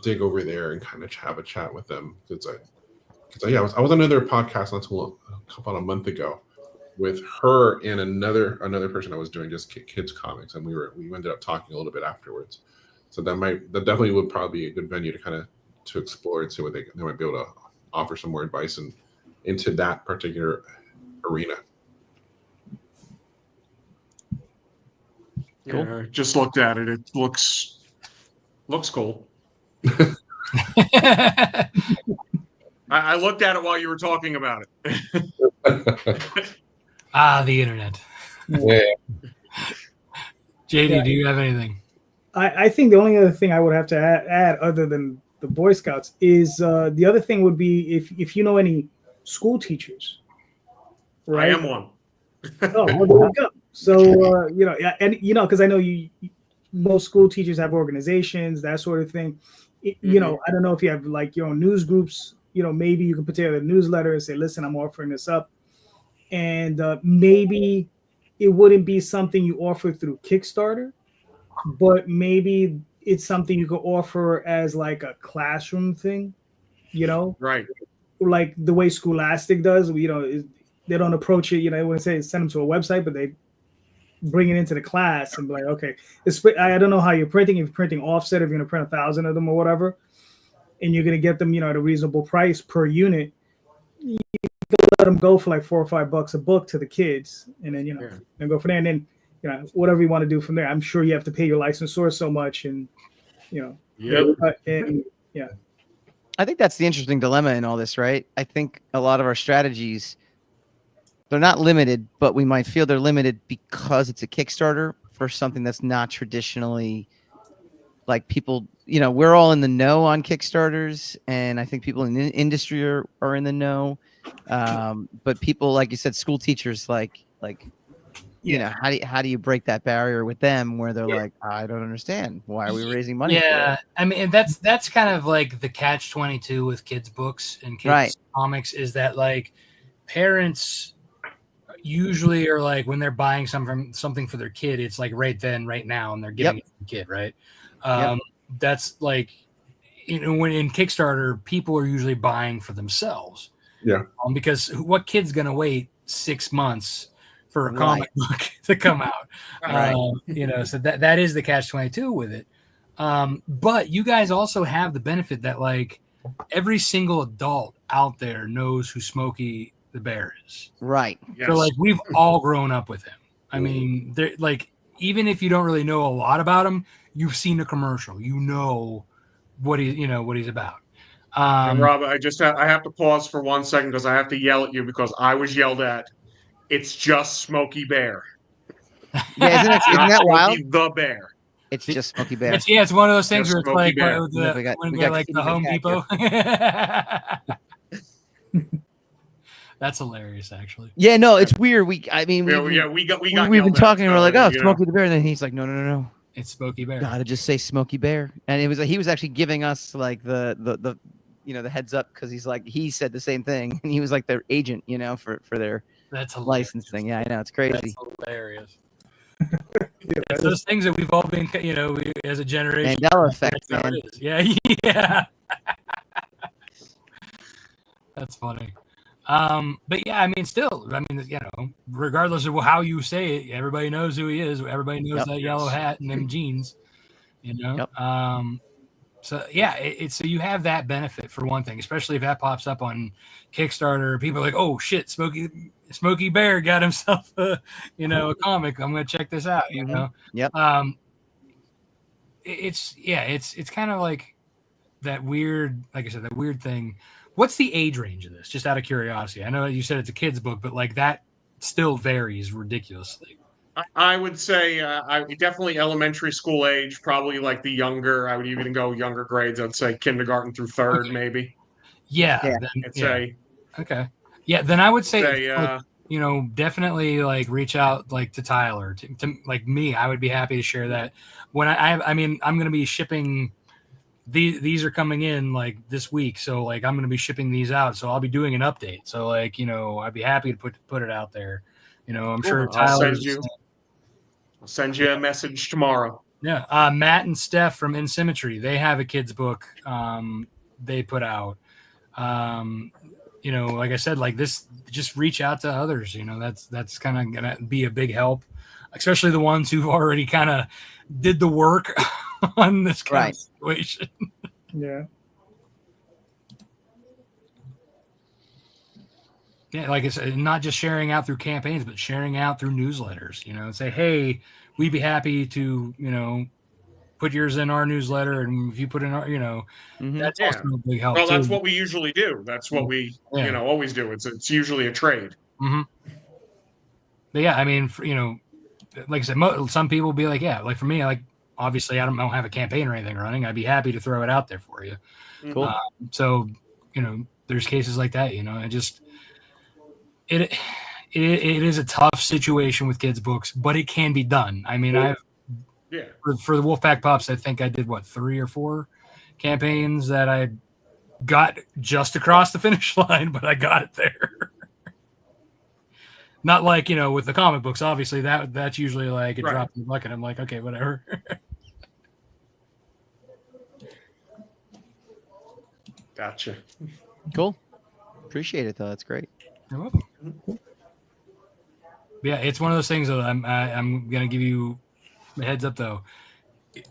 Speaker 3: dig over there and kind of have a chat with them. Because I was on another podcast about a month ago with her and another person I was doing just kids comics, and we ended up talking a little bit afterwards. So that definitely would probably be a good venue to kind of to explore and see what they might be able to offer some more advice into that particular arena.
Speaker 4: Cool. Yeah, just looked at it. It looks cool. I looked at it while you were talking about it.
Speaker 2: The internet.
Speaker 3: Yeah.
Speaker 2: JD, do you have anything?
Speaker 1: I think the only other thing I would have to add other than the Boy Scouts is the other thing would be if you know any school teachers, right?
Speaker 4: I am one.
Speaker 1: Oh, well, there you go. So because I know most school teachers have organizations, that sort of thing. I don't know if you have like your own news groups. Maybe you can put together a newsletter and say, listen, I'm offering this up, and maybe it wouldn't be something you offer through Kickstarter, but maybe it's something you could offer as like a classroom thing,
Speaker 4: right?
Speaker 1: Like the way Scholastic does. They don't approach it. I wouldn't say send them to a website, but they bring it into the class and be like, okay, I don't know how you're printing. If you're printing offset, if you're going to print 1,000 of them or whatever, and you're going to get them, at a reasonable price per unit, you can let them go for like $4 or $5 a book to the kids, and then and go from there. And then whatever you want to do from there. I'm sure you have to pay your licensor so much, and
Speaker 6: I think that's the interesting dilemma in all this, right? I think a lot of our strategies, they're not limited, but we might feel they're limited because it's a Kickstarter for something that's not traditionally like people, we're all in the know on Kickstarters, and I think people in the industry are in the know. But people, like you said, school teachers, how do you break that barrier with them where they're like, I don't understand. Why are we raising money?
Speaker 2: Yeah. I mean, that's kind of like the catch-22 with kids' books and kids' comics is that like parents usually are like, when they're buying something for their kid, it's like right then, right now, and they're giving it to the kid, right? That's like, when in Kickstarter, people are usually buying for themselves.
Speaker 3: Yeah.
Speaker 2: Because what kid's going to wait 6 months for a comic book to come out? So that is the catch-22 with it. But you guys also have the benefit that like every single adult out there knows who Smokey the Bear is.
Speaker 6: Right.
Speaker 4: Yes.
Speaker 2: So like we've all grown up with him. I mean, they're like, even if you don't really know a lot about him, you've seen a commercial, what he's about.
Speaker 4: And Rob, I have to pause for 1 second because I have to yell at you because I was yelled at. It's just Smokey Bear.
Speaker 6: Yeah, isn't that wild?
Speaker 4: Smokey the Bear.
Speaker 6: It's just Smokey Bear.
Speaker 2: It's one of those things
Speaker 4: Just
Speaker 2: where it's
Speaker 4: Smokey
Speaker 2: like
Speaker 4: Bear.
Speaker 2: when we're like the Home Depot. That's hilarious, actually.
Speaker 6: Yeah, no, it's weird. We've
Speaker 4: we got
Speaker 6: been talking and we're like, oh, Smokey the Bear, and then he's like, no.
Speaker 2: It's Smokey Bear.
Speaker 6: Gotta just say Smokey Bear. And it was he was actually giving us like the heads up because he's like, he said the same thing, and he was like their agent, for their license thing. Yeah, I know, it's crazy.
Speaker 2: That's hilarious. It's those things that we've all been, as a generation.
Speaker 6: Mandela effect, man.
Speaker 2: Yeah. That's funny. But yeah, I mean, still, regardless of how you say it, everybody knows who he is. Everybody knows that yellow hat and them jeans,
Speaker 6: Yep.
Speaker 2: So yeah, so you have that benefit for one thing, especially if that pops up on Kickstarter. People are like, oh shit, Smokey, Smokey Bear got himself a comic. I'm gonna check this out. You know.
Speaker 6: Yep.
Speaker 2: It's kind of like that weird, like I said, that weird thing. What's the age range of this? Just out of curiosity. I know you said it's a kid's book, but like that still varies ridiculously.
Speaker 4: I would say definitely elementary school age, probably like the younger. I would even go younger grades. I'd say kindergarten through third, maybe.
Speaker 2: Yeah.
Speaker 6: Yeah.
Speaker 4: I'd say.
Speaker 2: Okay. Yeah. Then I would say,
Speaker 4: Say
Speaker 2: definitely like reach out like to Tyler, to like me. I would be happy to share that. When I mean, I'm going to be shipping. These are coming in like this week, so like I'm going to be shipping these out. So I'll be doing an update. So like I'd be happy to put it out there. I'm sure Tyler.
Speaker 4: I'll send you a message tomorrow.
Speaker 2: Yeah, Matt and Steph from In Symmetry, they have a kids book they put out. Like I said, like this, just reach out to others. That's kind of gonna be a big help, especially the ones who've already kind of did the work on this kind of situation.
Speaker 1: Yeah.
Speaker 2: Yeah, like I said, not just sharing out through campaigns, but sharing out through newsletters. And say, hey, we'd be happy to, put yours in our newsletter, and if you put in our, that's also a big help.
Speaker 4: Well, that's what we usually do. That's what we, always do. It's usually a trade.
Speaker 2: Mm-hmm. But yeah, I mean, like I said, some people will be like, yeah, like for me, like obviously I don't have a campaign or anything running. I'd be happy to throw it out there for you.
Speaker 6: Cool.
Speaker 2: So, there's cases like that. It is a tough situation with kids' books, but it can be done. I mean, for the Wolfpack Pups, I think I did 3 or 4 campaigns that I got just across the finish line, but I got it there. Not like, with the comic books, obviously that's usually like a drop in the bucket. I'm like, okay, whatever.
Speaker 4: Gotcha.
Speaker 6: Cool. Appreciate it though. That's great.
Speaker 2: You're welcome. Yeah, it's one of those things that I'm gonna give you a heads up though.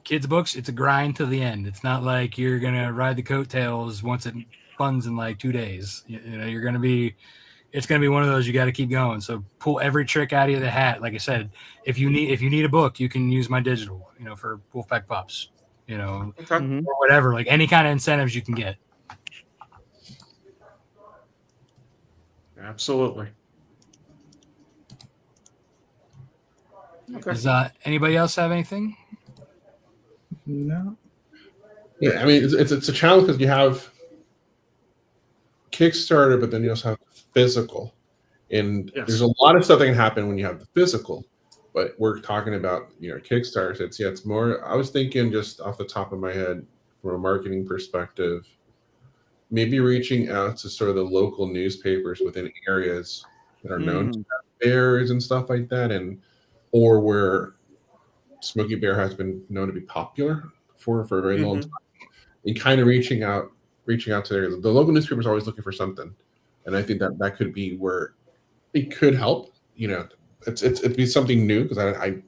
Speaker 2: Kids books, it's a grind to the end. It's not like you're gonna ride the coattails once it funds in like 2 days. It's gonna be one of those you got to keep going. So pull every trick out of the hat. Like I said, if you need a book, you can use my digital. For Wolfpack Pups. Or whatever. Like any kind of incentives you can get.
Speaker 4: Absolutely.
Speaker 2: Okay. Does anybody else have anything?
Speaker 1: No.
Speaker 3: Yeah, I mean it's a challenge because you have Kickstarter, but then you also have physical, and there's a lot of stuff that can happen when you have the physical. But we're talking about Kickstarter. It's more. I was thinking just off the top of my head from a marketing perspective, maybe reaching out to sort of the local newspapers within areas that are known to have bears and stuff like that, or where Smokey Bear has been known to be popular for a very long time, and kind of reaching out to areas. The local newspaper is always looking for something, and I think that could be where it could help. It'd be something new because I'm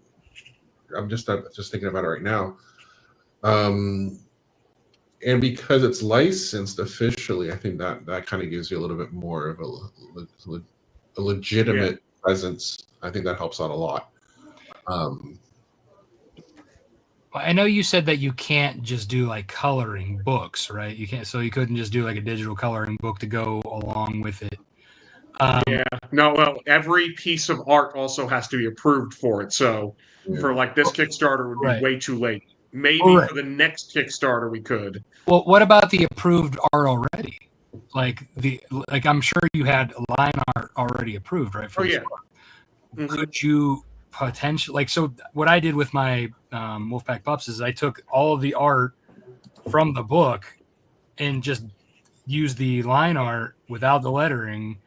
Speaker 3: just thinking about it right now. And because it's licensed officially, I think that kind of gives you a little bit more of a legitimate presence. I think that helps out a lot.
Speaker 2: I know you said that you can't just do like coloring books, right? You can't, so you couldn't just do like a digital coloring book to go along with it.
Speaker 4: No, well, every piece of art also has to be approved for it. So for like this Kickstarter would be way too late. Maybe for the next Kickstarter we could.
Speaker 2: Well, what about the approved art already? Like I'm sure you had line art already approved, right? Could you potentially so what I did with my Wolfpack Pups is I took all of the art from the book and just used the line art without the lettering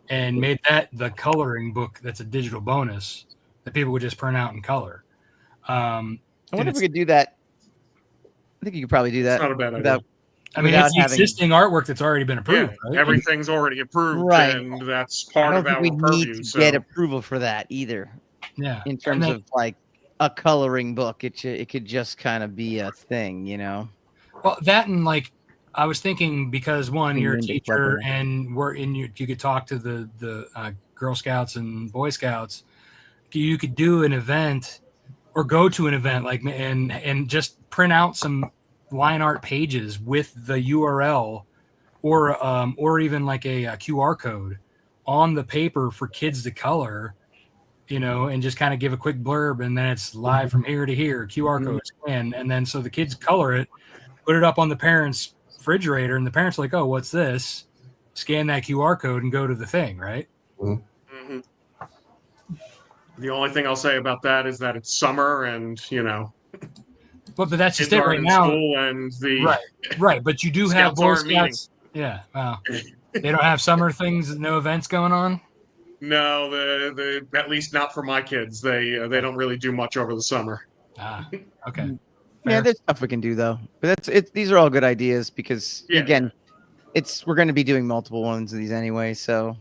Speaker 2: and made that the coloring book that's a digital bonus that people would just print out and color.
Speaker 6: I wonder if we could do that. I think you could probably do that.
Speaker 4: It's not a bad idea.
Speaker 2: I mean, it's the existing artwork that's already been approved.
Speaker 4: Yeah, right? Everything's already approved, and that's part of our purview.
Speaker 6: We need to get approval for that either.
Speaker 2: Yeah,
Speaker 6: in terms of like a coloring book, it could just kind of be a thing,
Speaker 2: Well, that and like I was thinking because one, you're a teacher and you could talk to the Girl Scouts and Boy Scouts, you could do an event or go to an event like and just print out some line art pages with the URL or even like a QR code on the paper for kids to color, and just kind of give a quick blurb, and then it's live from here to here, QR code scan, and then so the kids color it, put it up on the parents' refrigerator, and the parents are like, oh, what's this? Scan that QR code and go to the thing, right?
Speaker 4: Mm-hmm. The only thing I'll say about that is that it's summer, and
Speaker 2: but that's just
Speaker 4: kids
Speaker 2: it
Speaker 4: aren't
Speaker 2: right
Speaker 4: in
Speaker 2: now.
Speaker 4: school, and the
Speaker 2: Right. But you do have
Speaker 4: Scouts
Speaker 2: Boy
Speaker 4: aren't meeting.
Speaker 2: Scouts. Yeah. Wow. They don't have summer things, no events going on.
Speaker 4: No, the at least not for my kids. They don't really do much over the summer.
Speaker 2: Ah, okay.
Speaker 6: Yeah,
Speaker 2: Fair.
Speaker 6: there's stuff we can do though. But that's it. These are all good ideas because
Speaker 4: Yeah.
Speaker 6: again, we're going to be doing multiple ones of these anyway. So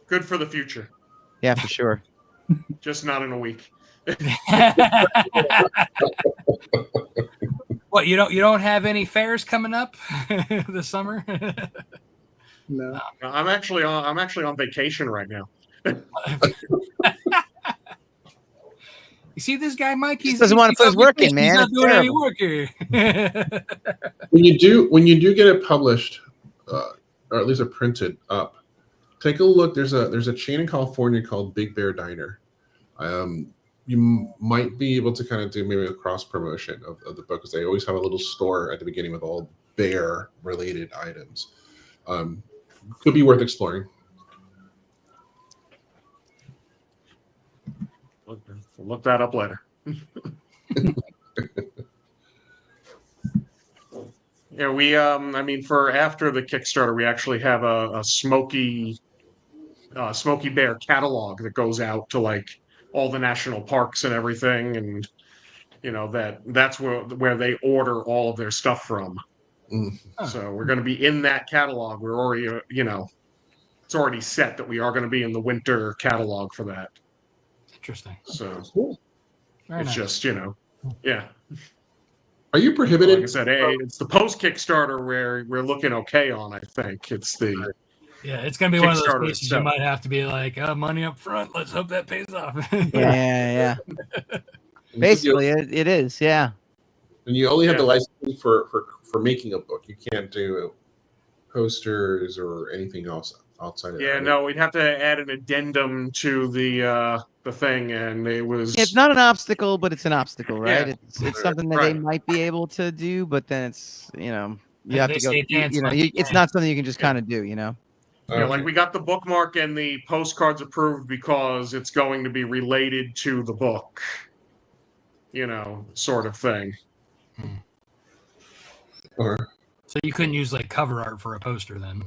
Speaker 4: Good for the future,
Speaker 6: yeah, for sure.
Speaker 4: just not in a week.
Speaker 2: What, you don't have any fairs coming up this summer?
Speaker 1: No.
Speaker 4: I'm actually on vacation right now.
Speaker 2: You see this guy, Mike?
Speaker 6: He doesn't want to put his work in, man.
Speaker 2: He's not
Speaker 6: It's
Speaker 2: doing any
Speaker 6: terrible.
Speaker 2: work here.
Speaker 3: When you do get it published, or at least it printed up, take a look. There's a chain in California called Big Bear Diner. You might be able to kind of do maybe a cross promotion of the book, because they always have a little store at the beginning with all bear related items. Could be worth exploring.
Speaker 4: We'll look that up later. Yeah, we for after the Kickstarter, we actually have a Smoky Bear catalog that goes out to like all the national parks and everything, and that's where they order all of their stuff from. So we're going to be in that catalog. We're already it's already set that we are going to be in the winter catalog for that.
Speaker 2: Interesting.
Speaker 4: So
Speaker 2: Very
Speaker 4: it's
Speaker 2: nice.
Speaker 4: just yeah.
Speaker 3: Are you prohibited?
Speaker 4: Like I said, it's the post Kickstarter where we're looking okay on. I think it's the
Speaker 2: Yeah, it's gonna be one of those
Speaker 4: Kickstarter
Speaker 2: cases you
Speaker 4: itself.
Speaker 2: might have to be like, money up front. Let's hope that pays off.
Speaker 6: Yeah. Basically, it is. Yeah.
Speaker 3: And you only have the
Speaker 4: Yeah.
Speaker 3: licensing for making a book. You can't do posters or anything else outside of
Speaker 4: Yeah,
Speaker 3: that.
Speaker 4: no, we'd have to add an addendum to the thing, and it was
Speaker 6: It's not an obstacle, but it's an obstacle, right?
Speaker 4: Yeah.
Speaker 6: It's something that they
Speaker 4: Right.
Speaker 6: might be able to do, but then it's you have
Speaker 2: They
Speaker 6: to go.
Speaker 2: say dance like
Speaker 6: It's
Speaker 2: you
Speaker 6: not something you can just kind of do.
Speaker 4: like we got the bookmark and the postcards approved because it's going to be related to the book, sort of thing.
Speaker 3: Or-
Speaker 2: So you couldn't use like cover art for a poster then.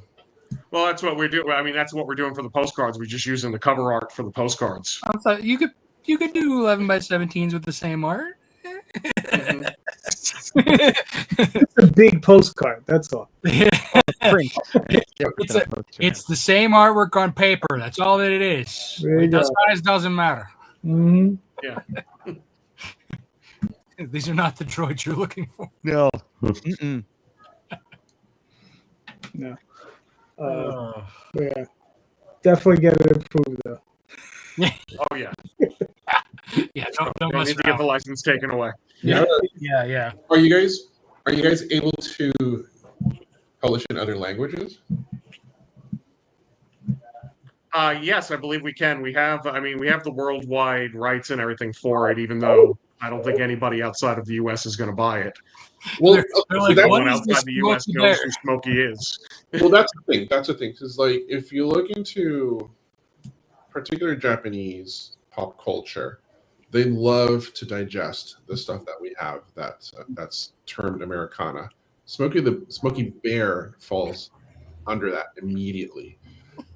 Speaker 4: Well, that's what we're doing. I mean, that's what we're doing for the postcards. We're just using the cover art for the postcards.
Speaker 2: I thought you could do 11 by 17s with the same art.
Speaker 4: Mhm.
Speaker 1: It's a big postcard. That's all.
Speaker 6: Print.
Speaker 2: It's the same artwork on paper. That's all that it is.
Speaker 1: There you
Speaker 2: The
Speaker 1: go.
Speaker 2: size doesn't matter.
Speaker 1: Mm-hmm.
Speaker 2: These are not the droids you're looking for.
Speaker 6: No. Mm-mm.
Speaker 1: No. Yeah. Definitely get it approved though.
Speaker 4: Oh yeah,
Speaker 2: Yeah, don't
Speaker 4: don't
Speaker 2: mess
Speaker 4: need to get
Speaker 2: around.
Speaker 4: the license taken away.
Speaker 3: Yeah.
Speaker 2: Yeah.
Speaker 3: Are you guys able to publish in other languages?
Speaker 4: Yes, I believe we can. We have the worldwide rights and everything for it, even though I don't think anybody outside of the U.S. is going to buy it.
Speaker 3: Well,
Speaker 2: They're
Speaker 3: so
Speaker 2: like,
Speaker 3: that's,
Speaker 2: what
Speaker 4: Everyone
Speaker 2: is this
Speaker 4: outside the U.S.
Speaker 2: Smokey
Speaker 4: knows
Speaker 2: Bear?
Speaker 4: who Smokey is.
Speaker 3: well, that's the thing. That's the thing. Because like, if you look into particular Japanese pop culture, they love to digest the stuff that we have that's termed Americana. Smokey Bear falls under that immediately.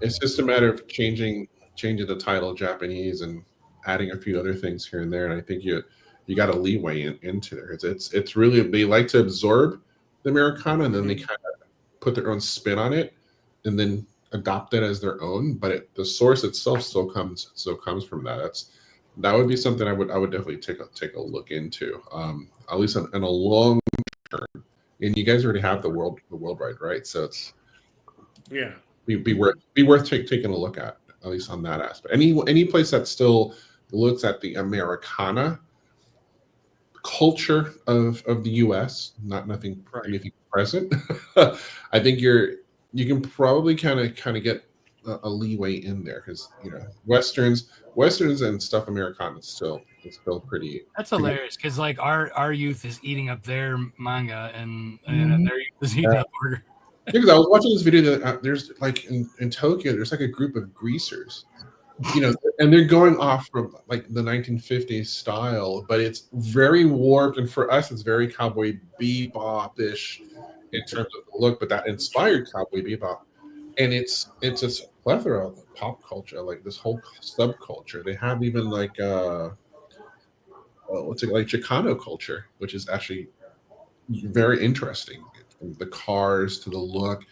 Speaker 3: It's just a matter of changing the title Japanese and adding a few other things here and there. And I think you got a leeway into there. It's really, they like to absorb the Americana and then they kind of put their own spin on it and then adopt it as their own. But the source itself still comes from that. That would be something I would definitely take a look into, at least in a long term. And you guys already have the worldwide, right? So it's
Speaker 4: Yeah.
Speaker 3: be worth taking a look at least on that aspect. Any place that still looks at the Americana culture of the U.S., anything present. I think you can probably kind of get a leeway in there, because westerns and stuff Americana is still pretty.
Speaker 2: That's hilarious, because like our youth is eating up their manga, and
Speaker 1: Mhm.
Speaker 2: their youth is eating up our.
Speaker 3: Yeah, because I was watching this video that there's like in Tokyo, there's like a group of greasers, and they're going off from like the 1950s style, but it's very warped, and for us, it's very Cowboy Bebop-ish in terms of the look, but that inspired Cowboy Bebop, and it's a plethora of pop culture, like this whole subculture. They have even like what's it like Chicano culture, which is actually very interesting. From the cars to the look,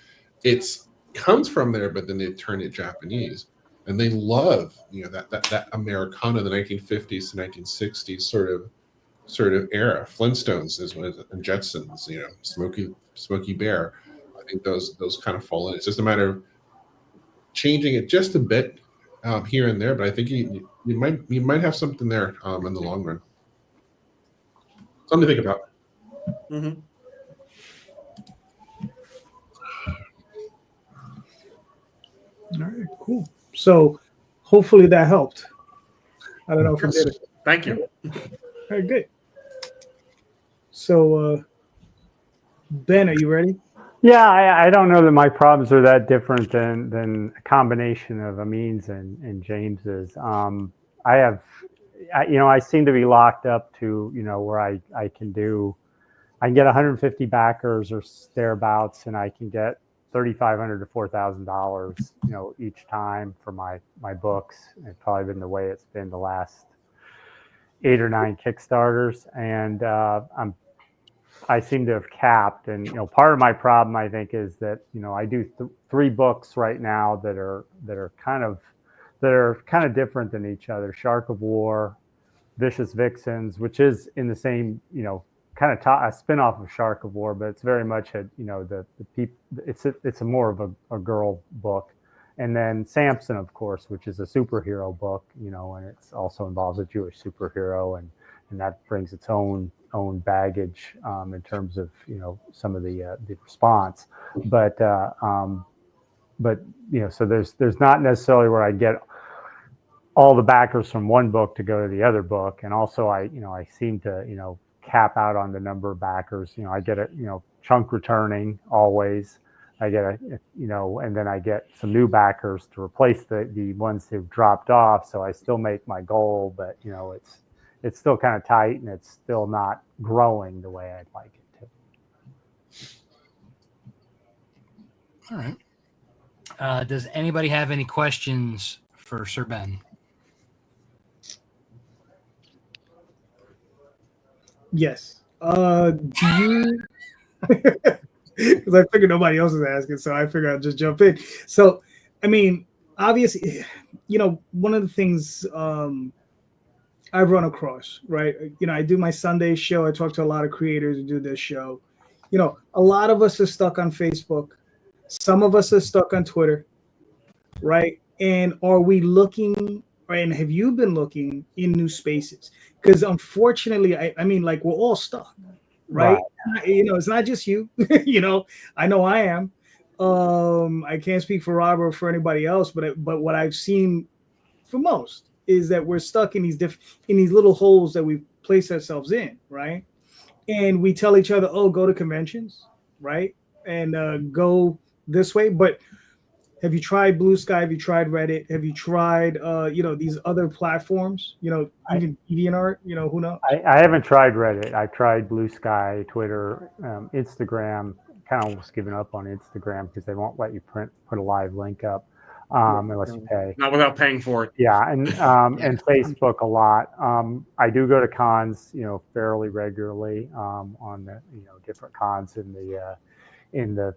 Speaker 3: it's comes from there, but then they turn it Japanese, and they love that Americana, the 1950s to 1960s sort of era. Flintstones and Jetsons, Smokey Bear. I think those kind of fall in. It's just a matter of changing it just a bit here and there, but I think you might have something there in the long run. Something to think about.
Speaker 4: Mm-hmm.
Speaker 1: All right, cool. So hopefully that helped. I don't know if it did.
Speaker 4: Thank you.
Speaker 1: All right, good. So Ben, are you ready?
Speaker 5: Yeah, I don't know that my problems are that different than a combination of Amin's and James's. I seem to be locked up to, where I can get 150 backers or thereabouts, and I can get $3,500 to $4,000, each time for my books. It's probably been the way it's been the last 8 or 9 Kickstarters, and I seem to have capped. And part of my problem, I think, is that I do 3 books right now that are kind of different than each other. Shark of War, Vicious Vixens, which is in the same kind of a spin-off of Shark of War, but it's very much it's a more of a girl book. And then Samson, of course, which is a superhero book, and it's also involves a Jewish superhero, and that brings its own baggage in terms of some of the response. But so there's not necessarily where I get all the backers from one book to go to the other book, and also I seem to cap out on the number of backers. I get a chunk returning always. I get and then I get some new backers to replace the ones who've dropped off. So I still make my goal, but it's still kind of tight, and it's still not growing the way I'd like it
Speaker 2: to. All right. Does anybody have any questions for Sir Ben?
Speaker 1: Yes. Do you? Because I figured nobody else is asking, so I figured I'd just jump in. So, I mean, obviously, one of the things I've run across, right? I do my Sunday show. I talk to a lot of creators who do this show. A lot of us are stuck on Facebook. Some of us are stuck on Twitter, right? And are we looking, and have you been looking in new spaces? Because unfortunately, I mean, like, we're all stuck, right? It's not just you. I know I am. I can't speak for Robert or for anybody else, but what I've seen for most is that we're stuck in these little holes that we place ourselves in, right? And we tell each other, "Oh, go to conventions, right? And go this way." But have you tried Blue Sky? Have you tried Reddit? Have you tried these other platforms? Even DeviantArt. Who knows?
Speaker 5: I haven't tried Reddit. I've tried Blue Sky, Twitter, Instagram. Kind of almost given up on Instagram because they won't let you put a live link up unless you pay.
Speaker 4: Not without paying for it.
Speaker 5: Yeah, and Facebook a lot. I do go to cons, fairly regularly on the different cons in the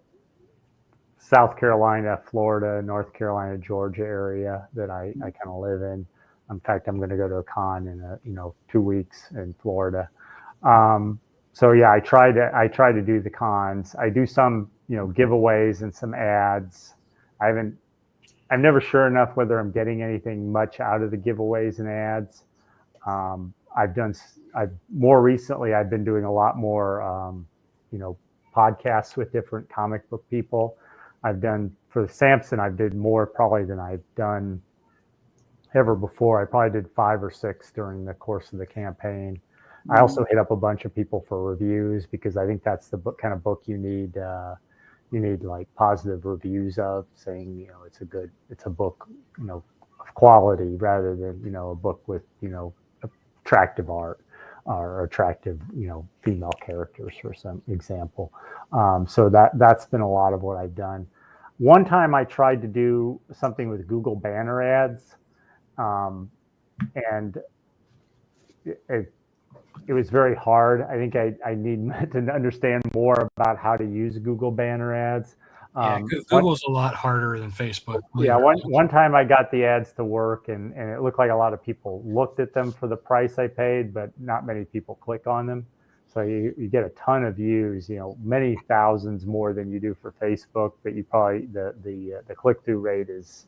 Speaker 5: South Carolina, Florida, North Carolina, Georgia area that I kind of live in. In fact, I'm going to go to a con in 2 weeks in Florida. So yeah, I try to do the cons. I do some giveaways and some ads. I'm never sure enough whether I'm getting anything much out of the giveaways and ads. More recently, I've been doing a lot more, podcasts with different comic book people. For Samson, I've did more probably than I've done ever before. I probably did 5 or 6 during the course of the campaign. I also hit up a bunch of people for reviews because I think that's the kind of book you need. You need like positive reviews of, saying it's a book of quality, rather than a book with attractive art or attractive female characters, for some example. So that's been a lot of what I've done. One time I tried to do something with Google banner ads, and it was very hard. I think I need to understand more about how to use Google banner ads.
Speaker 2: Google's a lot harder than Facebook.
Speaker 5: Yeah, one time I got the ads to work, and it looked like a lot of people looked at them for the price I paid, but not many people click on them. So you get a ton of views, many thousands more than you do for Facebook, but you probably the click-through rate is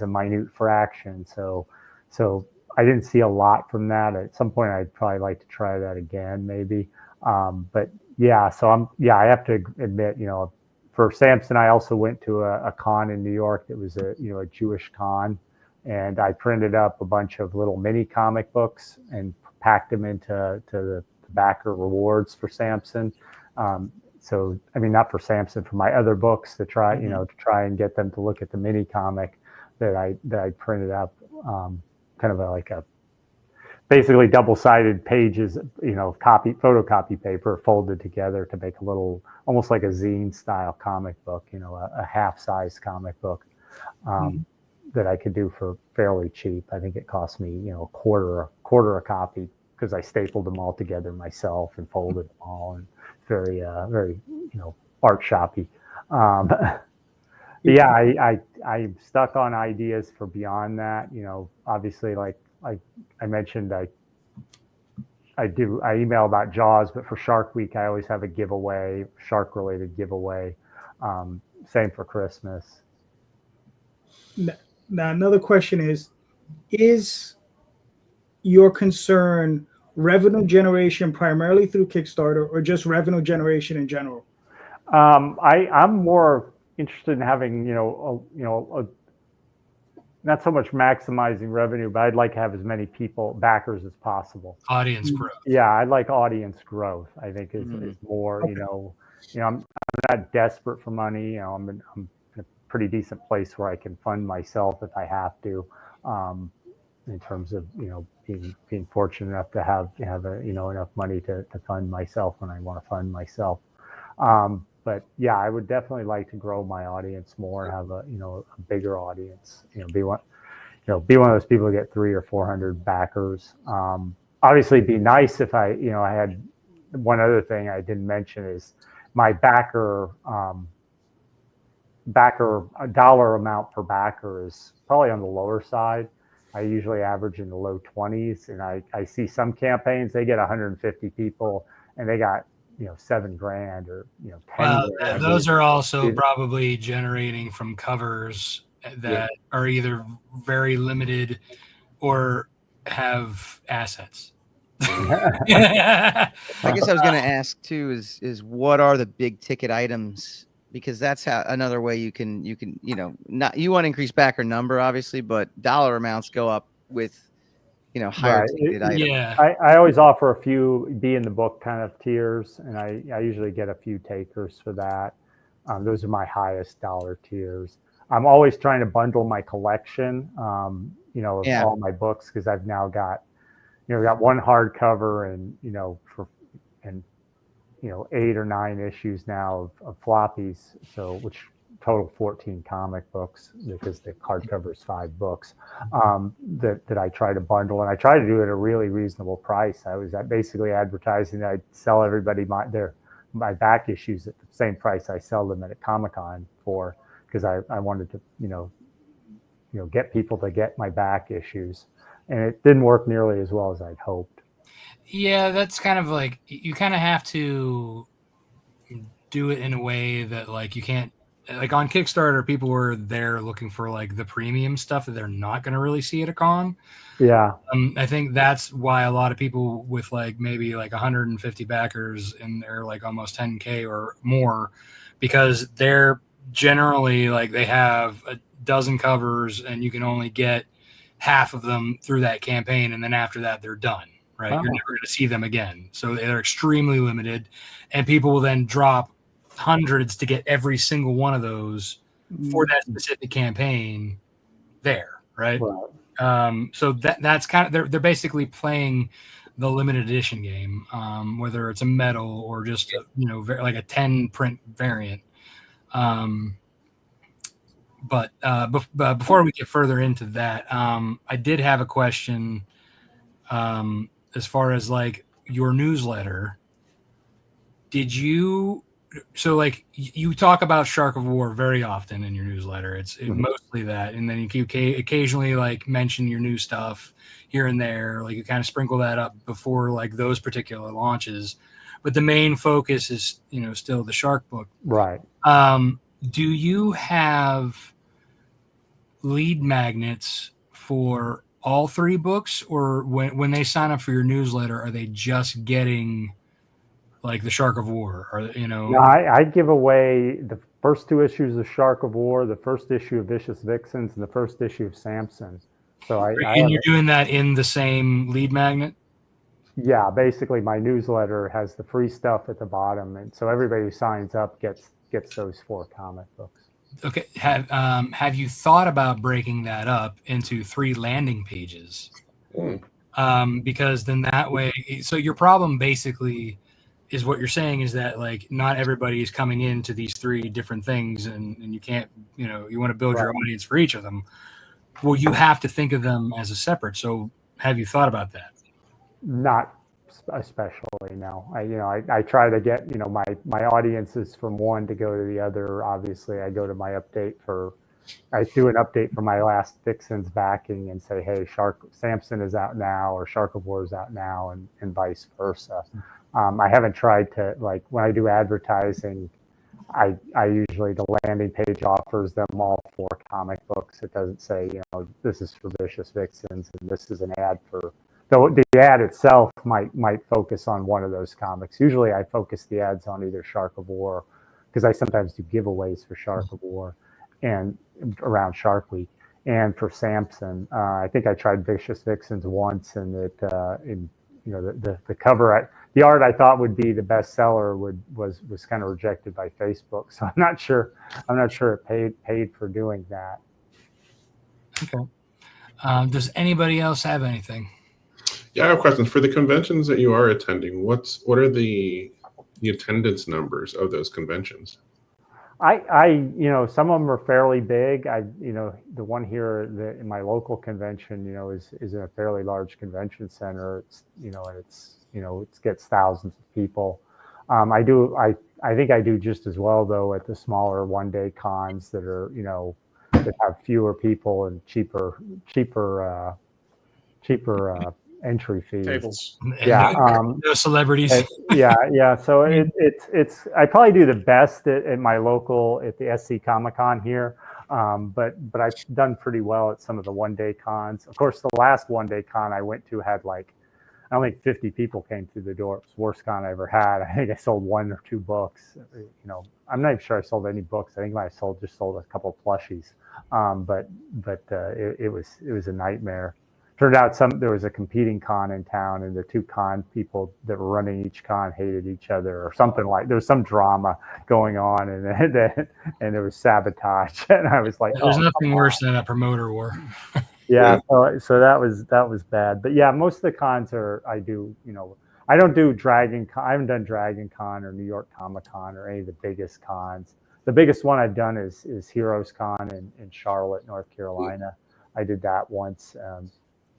Speaker 5: a minute fraction. So I didn't see a lot from that. At some point, I'd probably like to try that again, maybe. But yeah, so I have to admit, for Samson, I also went to a con in New York that was a Jewish con, and I printed up a bunch of little mini comic books and packed them into the backer rewards for Samson. So I mean, not for Samson, for my other books, to try and get them to look at the mini comic that I printed up. Kind of like a basically double-sided pages, photocopy paper folded together to make a little, almost like a zine style comic book, a half-size comic book that I could do for fairly cheap. I think it cost me, a quarter a copy, because I stapled them all together myself and folded them all, and very art shoppy. Yeah, I'm stuck on ideas for beyond that. Obviously, like I mentioned, I email about Jaws, but for Shark Week, I always have a giveaway, shark-related giveaway. Same for Christmas.
Speaker 1: Now, another question is your concern revenue generation primarily through Kickstarter, or just revenue generation in general?
Speaker 5: I'm more interested in having, not so much maximizing revenue, but I'd like to have as many backers as possible.
Speaker 2: Audience growth.
Speaker 5: Yeah, I'd like audience growth. I think is more.
Speaker 1: Okay.
Speaker 5: I'm not desperate for money. I'm in a pretty decent place where I can fund myself if I have to. In terms of being fortunate enough to have enough money to fund myself when I want to fund myself. But yeah, I would definitely like to grow my audience more, have a bigger audience. Be one of those people who get 300 or 400 backers. Obviously, it'd be nice if I had one other thing I didn't mention is my backer a dollar amount per backer is probably on the lower side. I usually average in the low 20s, and I see some campaigns, they get 150 people and they got $7,000 or 10 grand.
Speaker 2: Those are also probably generating from covers that are either very limited or have assets.
Speaker 6: I guess I was going to ask too is what are the big ticket items, because that's another way you can not, you want to increase backer number obviously, but dollar amounts go up with higher ticket items.
Speaker 2: Yeah,
Speaker 5: I always offer a few be in the book kind of tiers, and I usually get a few takers for that. Those are my highest dollar tiers. I'm always trying to bundle my collection, of all my books, because I've now got one hardcover and 8 or 9 issues now of floppies, which total 14 comic books, because the hardcover is 5 books, that I try to bundle, and I try to do it at a really reasonable price. I was basically advertising that I'd sell everybody my back issues at the same price I sell them at a Comic-Con for, because I wanted to get people to get my back issues, and it didn't work nearly as well as I'd hoped.
Speaker 2: Yeah, that's kind of like, you kind of have to do it in a way that like you can't like on Kickstarter, people were there looking for like the premium stuff that they're not going to really see at a con.
Speaker 5: Yeah.
Speaker 2: I think that's why a lot of people with like maybe like 150 backers and they're like almost 10K or more, because they're generally like they have a dozen covers and you can only get half of them through that campaign, and then after that they're done. Right,
Speaker 5: Oh.
Speaker 2: you're never going to see them again. So they're extremely limited, and people will then drop hundreds to get every single one of those for that specific campaign there, right? So that's kind of they're basically playing the limited edition game, whether it's a metal or just a, like a 10 print variant. But before we get further into that, I did have a question as far as like your newsletter. Did you? So like you talk about Shark of War very often in your newsletter. It's mostly that, and then you occasionally like mention your new stuff here and there. Like you kind of sprinkle that up before like those particular launches, but the main focus is still the Shark book.
Speaker 5: Right.
Speaker 2: Do you have lead magnets for all three books, or when they sign up for your newsletter, are they just getting like the Shark of War, or
Speaker 5: No, I give away the first 2 issues of Shark of War, the first issue of Vicious Vixens, and the first issue of Samson. So
Speaker 2: you're doing that in the same lead magnet?
Speaker 5: Yeah, basically my newsletter has the free stuff at the bottom, and so everybody who signs up gets those 4 comic books.
Speaker 2: Okay. Have you thought about breaking that up into 3 landing pages? Because then that way, so your problem basically is what you're saying is that like not everybody is coming into these 3 different things, and you can't, you want to build your audience for each of them. Well, you have to think of them as a separate. So have you thought about that?
Speaker 5: Not especially, no. I try to get, my audiences from one to go to the other. Obviously, I go to my I do an update for my last Vixen's backing and say, hey, Samson is out now, or Shark of War is out now, and vice versa. I haven't tried to, like, when I do advertising, I usually, the landing page offers them all 4 comic books. It doesn't say, this is for Vicious Vixens and this is an ad for, though the ad itself might focus on one of those comics. Usually I focus the ads on either Shark of War, because I sometimes do giveaways for Shark of War and around Shark Week, and for Samson. I think I tried Vicious Vixens once, and the cover, the art I thought would be the bestseller was kind of rejected by Facebook. So I'm not sure it paid for doing that.
Speaker 2: Okay. Does anybody else have anything?
Speaker 3: Yeah, I have questions for the conventions that you are attending. What are the attendance numbers of those conventions?
Speaker 5: Some of them are fairly big. The one here in my local convention, is in a fairly large convention center. It's, it gets thousands of people. I think I do just as well though at the smaller 1-day cons that are, that have fewer people and cheaper entry fees.
Speaker 4: Tables.
Speaker 5: Yeah.
Speaker 2: No celebrities.
Speaker 5: Yeah. So it's I probably do the best at my local, at the SC Comic Con here. But I've done pretty well at some of the 1-day cons. Of course, the last 1-day con I went to had I don't think 50 people came through the door. It was the worst con I ever had. I think I sold 1 or 2 books. I'm not even sure I sold any books. I think I just sold a couple of plushies. But it was a nightmare. Turned out there was a competing con in town, and the 2 con people that were running each con hated each other, or something there was some drama going on, and there was sabotage. And I was like,
Speaker 2: there's nothing worse than a promoter war.
Speaker 5: Yeah. So that was bad. But yeah, most of the cons I don't do Dragon Con. I haven't done Dragon Con or New York Comic Con or any of the biggest cons. The biggest one I've done is Heroes Con in Charlotte, North Carolina. I did that once.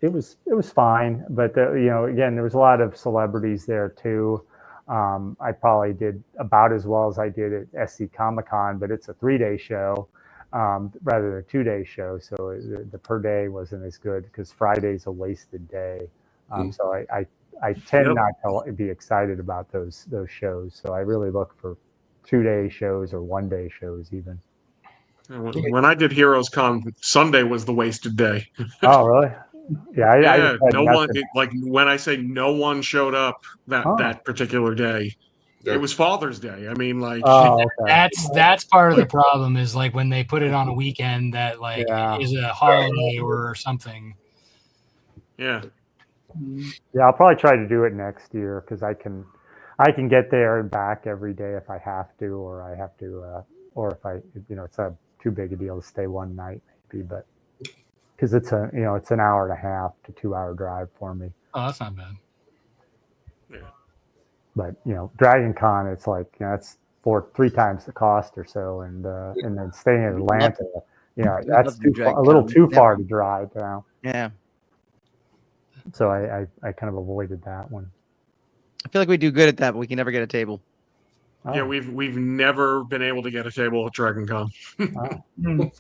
Speaker 5: It was fine, but again, there was a lot of celebrities there too. I probably did about as well as I did at SC Comic Con, but it's a 3-day show rather than a 2-day show. So the per day wasn't as good, because Friday's a wasted day. So I tend not to be excited about those shows. So I really look for 2-day shows or 1-day shows even.
Speaker 4: When I did Heroes Con, Sunday was the wasted day.
Speaker 5: Oh, really? Yeah, I
Speaker 4: Yeah,
Speaker 5: just had
Speaker 4: no one.
Speaker 5: nothing.
Speaker 4: Like when I say no one showed up
Speaker 5: Oh.
Speaker 4: that particular day,
Speaker 3: Yeah.
Speaker 4: it was Father's Day. I mean, like,
Speaker 5: Oh, okay.
Speaker 2: That's part of the problem is like when they put it on a weekend that like
Speaker 5: Yeah.
Speaker 2: is a holiday or something.
Speaker 4: yeah.
Speaker 5: Yeah, I'll probably try to do it next year because I can get there and back every day if I have to, or I have to, or if I, it's a too big a deal to stay one night maybe, but because it's it's an hour and a half to 2 hour drive for me.
Speaker 2: Oh, that's not bad.
Speaker 4: Yeah.
Speaker 5: But Dragon Con, it's like it's 3 times the cost or so, and then staying in Atlanta, that's a little too far to drive now.
Speaker 6: Yeah.
Speaker 5: So I kind of avoided that one.
Speaker 6: I feel like we do good at that, but we can never get a table.
Speaker 5: Oh.
Speaker 4: Yeah, we've never been able to get a table at Dragon Con.
Speaker 5: Oh.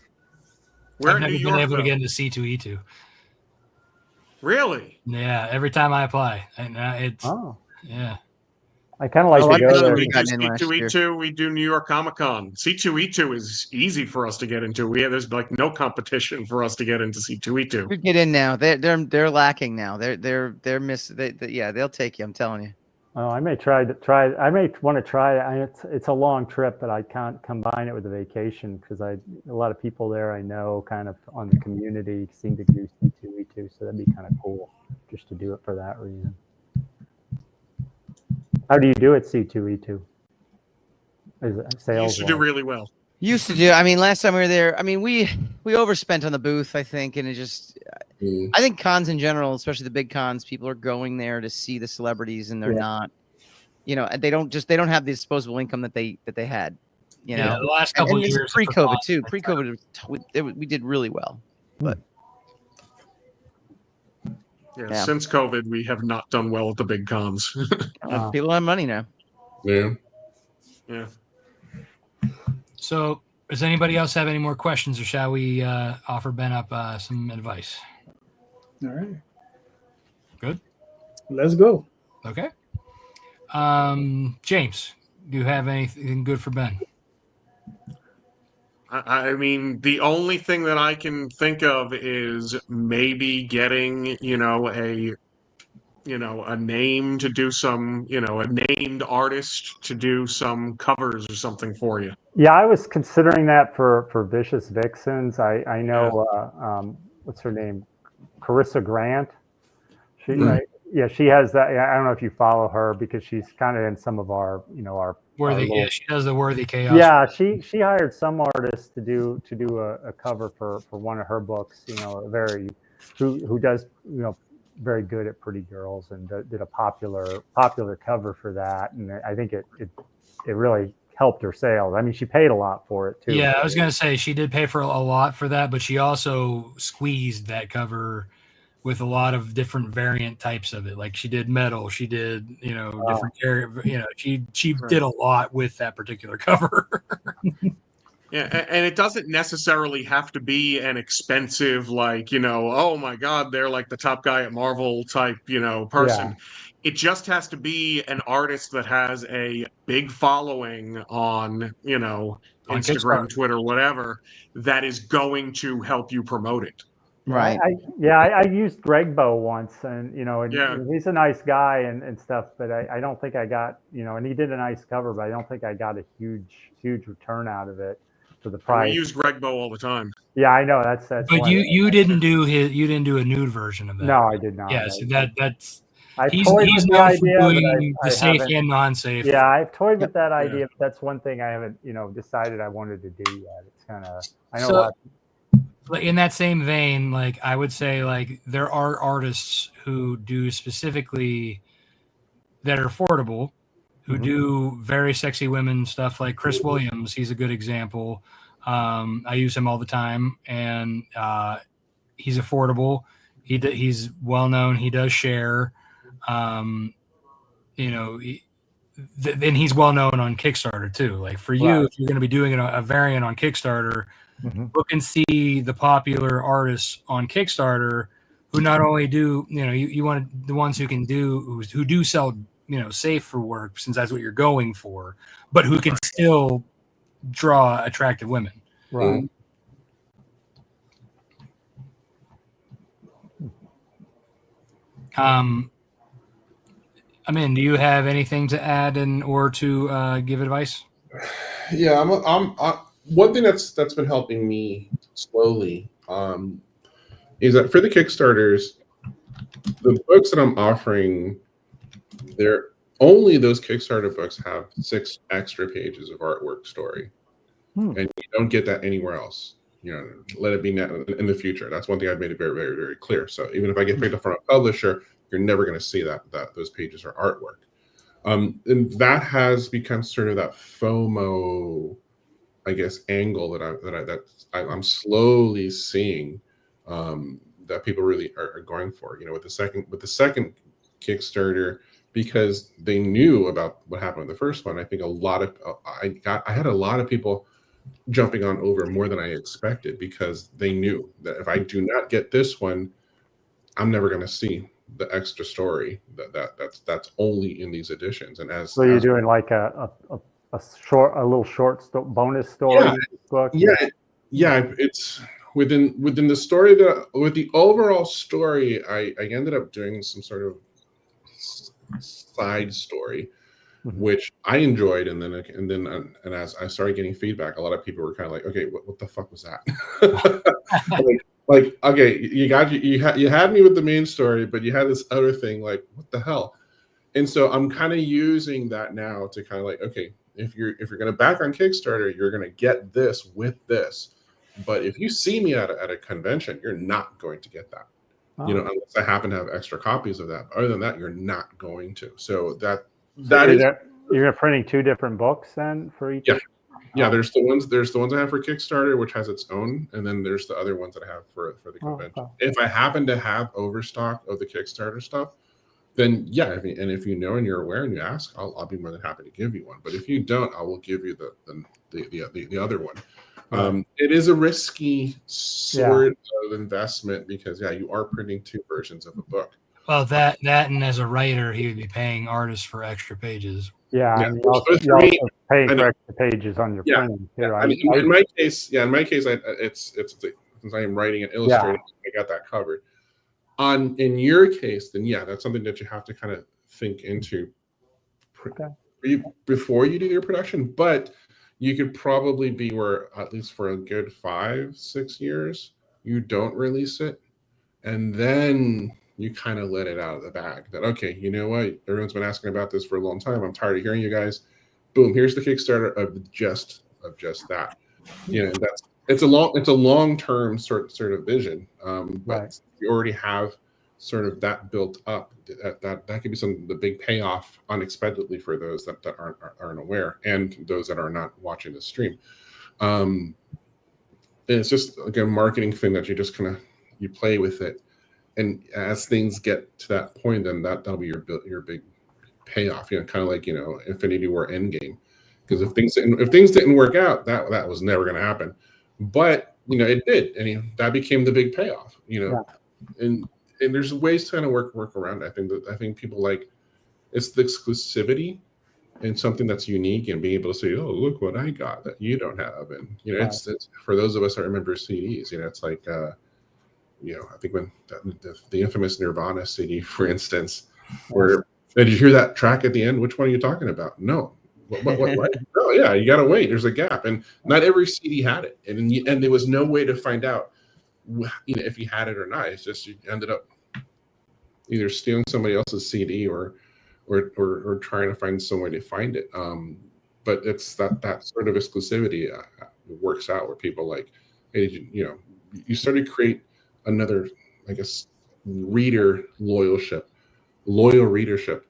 Speaker 4: We're
Speaker 2: I've
Speaker 4: in
Speaker 2: never
Speaker 4: New
Speaker 2: been
Speaker 4: York,
Speaker 2: able to
Speaker 4: though.
Speaker 2: get into C2E2.
Speaker 4: Really?
Speaker 2: Yeah, every time I apply, and it's yeah.
Speaker 5: I kind of like
Speaker 6: Oh,
Speaker 5: to
Speaker 6: I
Speaker 5: go there.
Speaker 6: we
Speaker 4: We do
Speaker 6: got in last year.
Speaker 4: C2E2. We do New York Comic Con. C2E2 is easy for us to get into. There's like no competition for us to get into C2E2.
Speaker 6: We get in now. They're lacking now. They're yeah, they'll take you. I'm telling you.
Speaker 5: Oh, I may I may want to try it. It's a long trip, but I can't combine it with a vacation because a lot of people there I know kind of on the community seem to do C2E2, so that'd be kind of cool just to do it for that reason. How do you do it C2E2? Is it sales?
Speaker 4: Used to do really well.
Speaker 6: Used to do. I mean, last time we were there, I mean, we overspent on the booth, I think, and it just. I think cons in general, especially the big cons, people are going there to see the celebrities, and they're not, they don't have the disposable income that they had,
Speaker 2: The last couple of years,
Speaker 6: pre-COVID too. Pre-COVID, we did really well, but
Speaker 4: since COVID, we have not done well at the big cons.
Speaker 6: people have money now.
Speaker 3: Yeah.
Speaker 4: Yeah.
Speaker 2: So, does anybody else have any more questions, or shall we offer Ben up some advice?
Speaker 1: All right.
Speaker 2: Good.
Speaker 1: Let's go.
Speaker 2: Okay. James, do you have anything good for Ben?
Speaker 4: I mean, the only thing that I can think of is maybe getting, a name to do some, a named artist to do some covers or something for you.
Speaker 5: Yeah, I was considering that for Vicious Vixens. I know what's her name, Carissa Grant. She she has that. I don't know if you follow her because she's kind of in some of our
Speaker 2: She does the Worthy Chaos.
Speaker 5: Yeah, she hired some artists to do a cover for one of her books. Who does very good at Pretty Girls and did a popular cover for that, and I think it really helped her sales. I mean, she paid a lot for it too.
Speaker 2: Yeah, I was gonna say she did pay for a lot for that, but she also squeezed that cover with a lot of different variant types of it. Like she did metal, she did different area. She did a lot with that particular cover.
Speaker 4: Yeah, and it doesn't necessarily have to be an expensive, oh my God, they're like the top guy at Marvel type, person.
Speaker 5: Yeah.
Speaker 4: It just has to be an artist that has a big following on, Instagram, Twitter, whatever, that is going to help you promote it.
Speaker 6: Right.
Speaker 5: I used Greg Bow once, and he's a nice guy and stuff, but I don't think I got and he did a nice cover, but I don't think I got a huge return out of it for the price.
Speaker 4: We use Greg Bow all the time.
Speaker 5: Yeah, I know that's.
Speaker 2: But you didn't do a nude version of that.
Speaker 5: No, I did not.
Speaker 2: Yeah, so that's.
Speaker 5: He's
Speaker 2: known
Speaker 5: the
Speaker 2: for
Speaker 5: idea,
Speaker 2: doing the safe and non-safe.
Speaker 5: Yeah, I've toyed with that idea, but that's one thing I haven't decided I wanted to do yet. It's kind of I know a lot.
Speaker 2: In that same vein, I would say, there are artists who do specifically that are affordable, who do very sexy women stuff, like Chris Williams. He's a good example. I use him all the time, and he's affordable. He's well known. He does share. Then he's well known on Kickstarter too. Like for you, if you're going to be doing a variant on Kickstarter, look and see the popular artists on Kickstarter who not only do, you want the ones who can do, who do sell, safe for work, since that's what you're going for, but who can still draw attractive women.
Speaker 5: Right.
Speaker 2: Amin, do you have anything to add or to give advice?
Speaker 3: Yeah, one thing that's been helping me slowly is that for the Kickstarters, the books that I'm offering, they're only those Kickstarter books have 6 extra pages of artwork story, and you don't get that anywhere else. Let it be in the future. That's one thing I've made it very, very, very clear. So even if I get picked up from a publisher, you're never going to see that those pages are artwork. And that has become sort of that FOMO, I guess, angle that I'm slowly seeing that people really are going for. With the second Kickstarter, because they knew about what happened with the first one. I think I had a lot of people jumping on over more than I expected, because they knew that if I do not get this one, I'm never going to see the extra story that's only in these editions. And
Speaker 5: so you're doing like a little short bonus story book.
Speaker 3: Yeah. It's within the story with the overall story. I ended up doing some sort of side story, which I enjoyed, and then as I started getting feedback, a lot of people were kind of like, okay, what the fuck was that? like okay, you had me with the main story, but you had this other thing, like, what the hell? And so I'm kind of using that now to kind of like, okay, if you're going to back on Kickstarter, you're going to get this with this, but if you see me at a convention, you're not going to get that. Unless I happen to have extra copies of that. Other than that, you're not going to. So
Speaker 5: you're printing 2 different books then for each.
Speaker 3: Yeah. There's the ones I have for Kickstarter, which has its own, and then there's the other ones that I have for the convention. Okay. If I happen to have overstock of the Kickstarter stuff, then yeah, if you know and you're aware and you ask, I'll be more than happy to give you one. But if you don't, I will give you the other one. It is a risky sort of investment, because you are printing 2 versions of a book.
Speaker 2: Well, that and as a writer, he would be paying artists for extra pages.
Speaker 5: And you're also paying for extra pages on your printing too.
Speaker 3: In my case, it's since I am writing and illustrating, I got that covered. In your case, then that's something that you have to kind of think into before you do your production. But you could probably be where, at least for a good 5-6 years, you don't release it, and then you kind of let it out of the bag. That, okay, you know what? Everyone's been asking about this for a long time. I'm tired of hearing you guys. Boom! Here's the Kickstarter of just that. It's a long-term sort of vision. But you already have sort of that built up. That could be the big payoff unexpectedly for those that aren't aware, and those that are not watching the stream. And it's just like a marketing thing that you just kind of you play with it, and as things get to that point, then that'll be your big payoff. Kind of like Infinity War Endgame, because if things didn't work out, that was never going to happen, but it did, and that became the big payoff. And there's ways to kind of work around. I think people like, it's the exclusivity and something that's unique, and being able to say, oh, look what I got that you don't have. And it's for those of us that remember CDs, it's like I think when the infamous Nirvana CD, for instance, where did you hear that track at the end? Which one are you talking about? No. What? Oh yeah, you gotta wait. There's a gap, and not every CD had it, and there was no way to find out if you had it or not. It's just you ended up either stealing somebody else's CD or trying to find some way to find it. But it's that sort of exclusivity works out, where people like, hey, you start to create another, I guess, loyal readership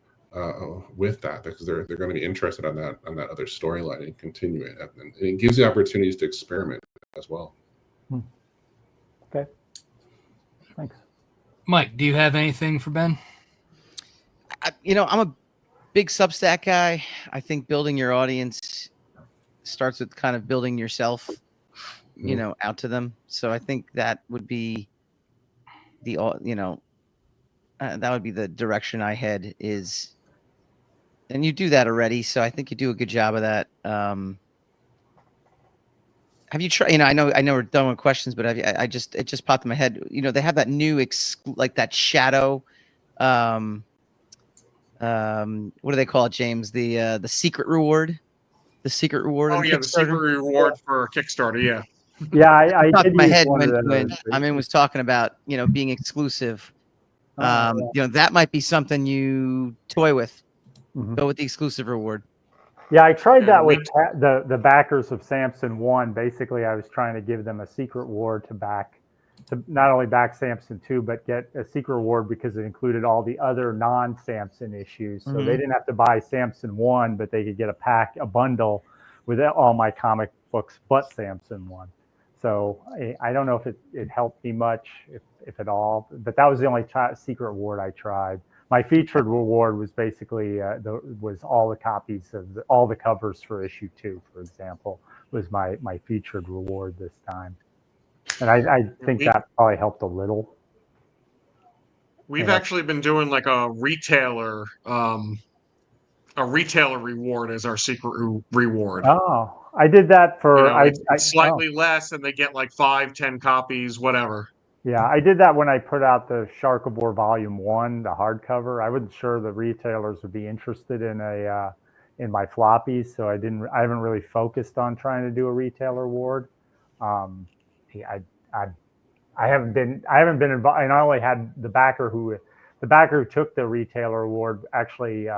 Speaker 3: with that, because they're going to be interested on that other storyline and continue it, and it gives you opportunities to experiment as well.
Speaker 5: Okay, thanks.
Speaker 2: Mike, do you have anything for Ben?
Speaker 6: I'm a big Substack guy. I think building your audience starts with kind of building yourself, out to them. So I think that would be that would be the direction I head is, and you do that already. So I think you do a good job of that. Have you tried? I know we're done with questions, but it just popped in my head. They have that new like that shadow what do they call it, James? The secret reward. The secret reward.
Speaker 4: Oh
Speaker 6: on
Speaker 4: yeah, the secret
Speaker 6: Kickstarter.
Speaker 4: reward for Kickstarter. Yeah.
Speaker 5: Yeah, I
Speaker 6: Top
Speaker 5: did
Speaker 6: of my
Speaker 5: use
Speaker 6: head
Speaker 5: one of
Speaker 6: when
Speaker 5: those.
Speaker 6: Amin was talking about being exclusive.
Speaker 5: Yeah.
Speaker 6: That might be something you toy with.
Speaker 5: Mhm.
Speaker 6: Go with the exclusive reward.
Speaker 5: Yeah, I tried
Speaker 4: Yeah,
Speaker 5: that with the backers of Samson 1. Basically, I was trying to give them a secret reward to not only back Samson 2, but get a secret reward because it included all the other non-Samson issues. So they didn't have to buy Samson 1, but they could get a bundle with all my comic books but Samson 1. So I don't know if it helped me much, if at all, but that was the only secret reward I tried. My featured reward was basically was all the copies of all the covers for issue 2, for example, was my featured reward this time, and I think that probably helped a little.
Speaker 4: We've actually been doing like a retailer reward as our secret reward.
Speaker 5: Oh, I did that for
Speaker 4: it's slightly less, and they get like 5-10 copies, whatever.
Speaker 5: Yeah, I did that when I put out the Sharkabore Volume 1, the hardcover. I wasn't sure the retailers would be interested in in my floppies, so I haven't really focused on trying to do a retailer award. I haven't been involved, and I only had the backer who took the retailer award. Actually,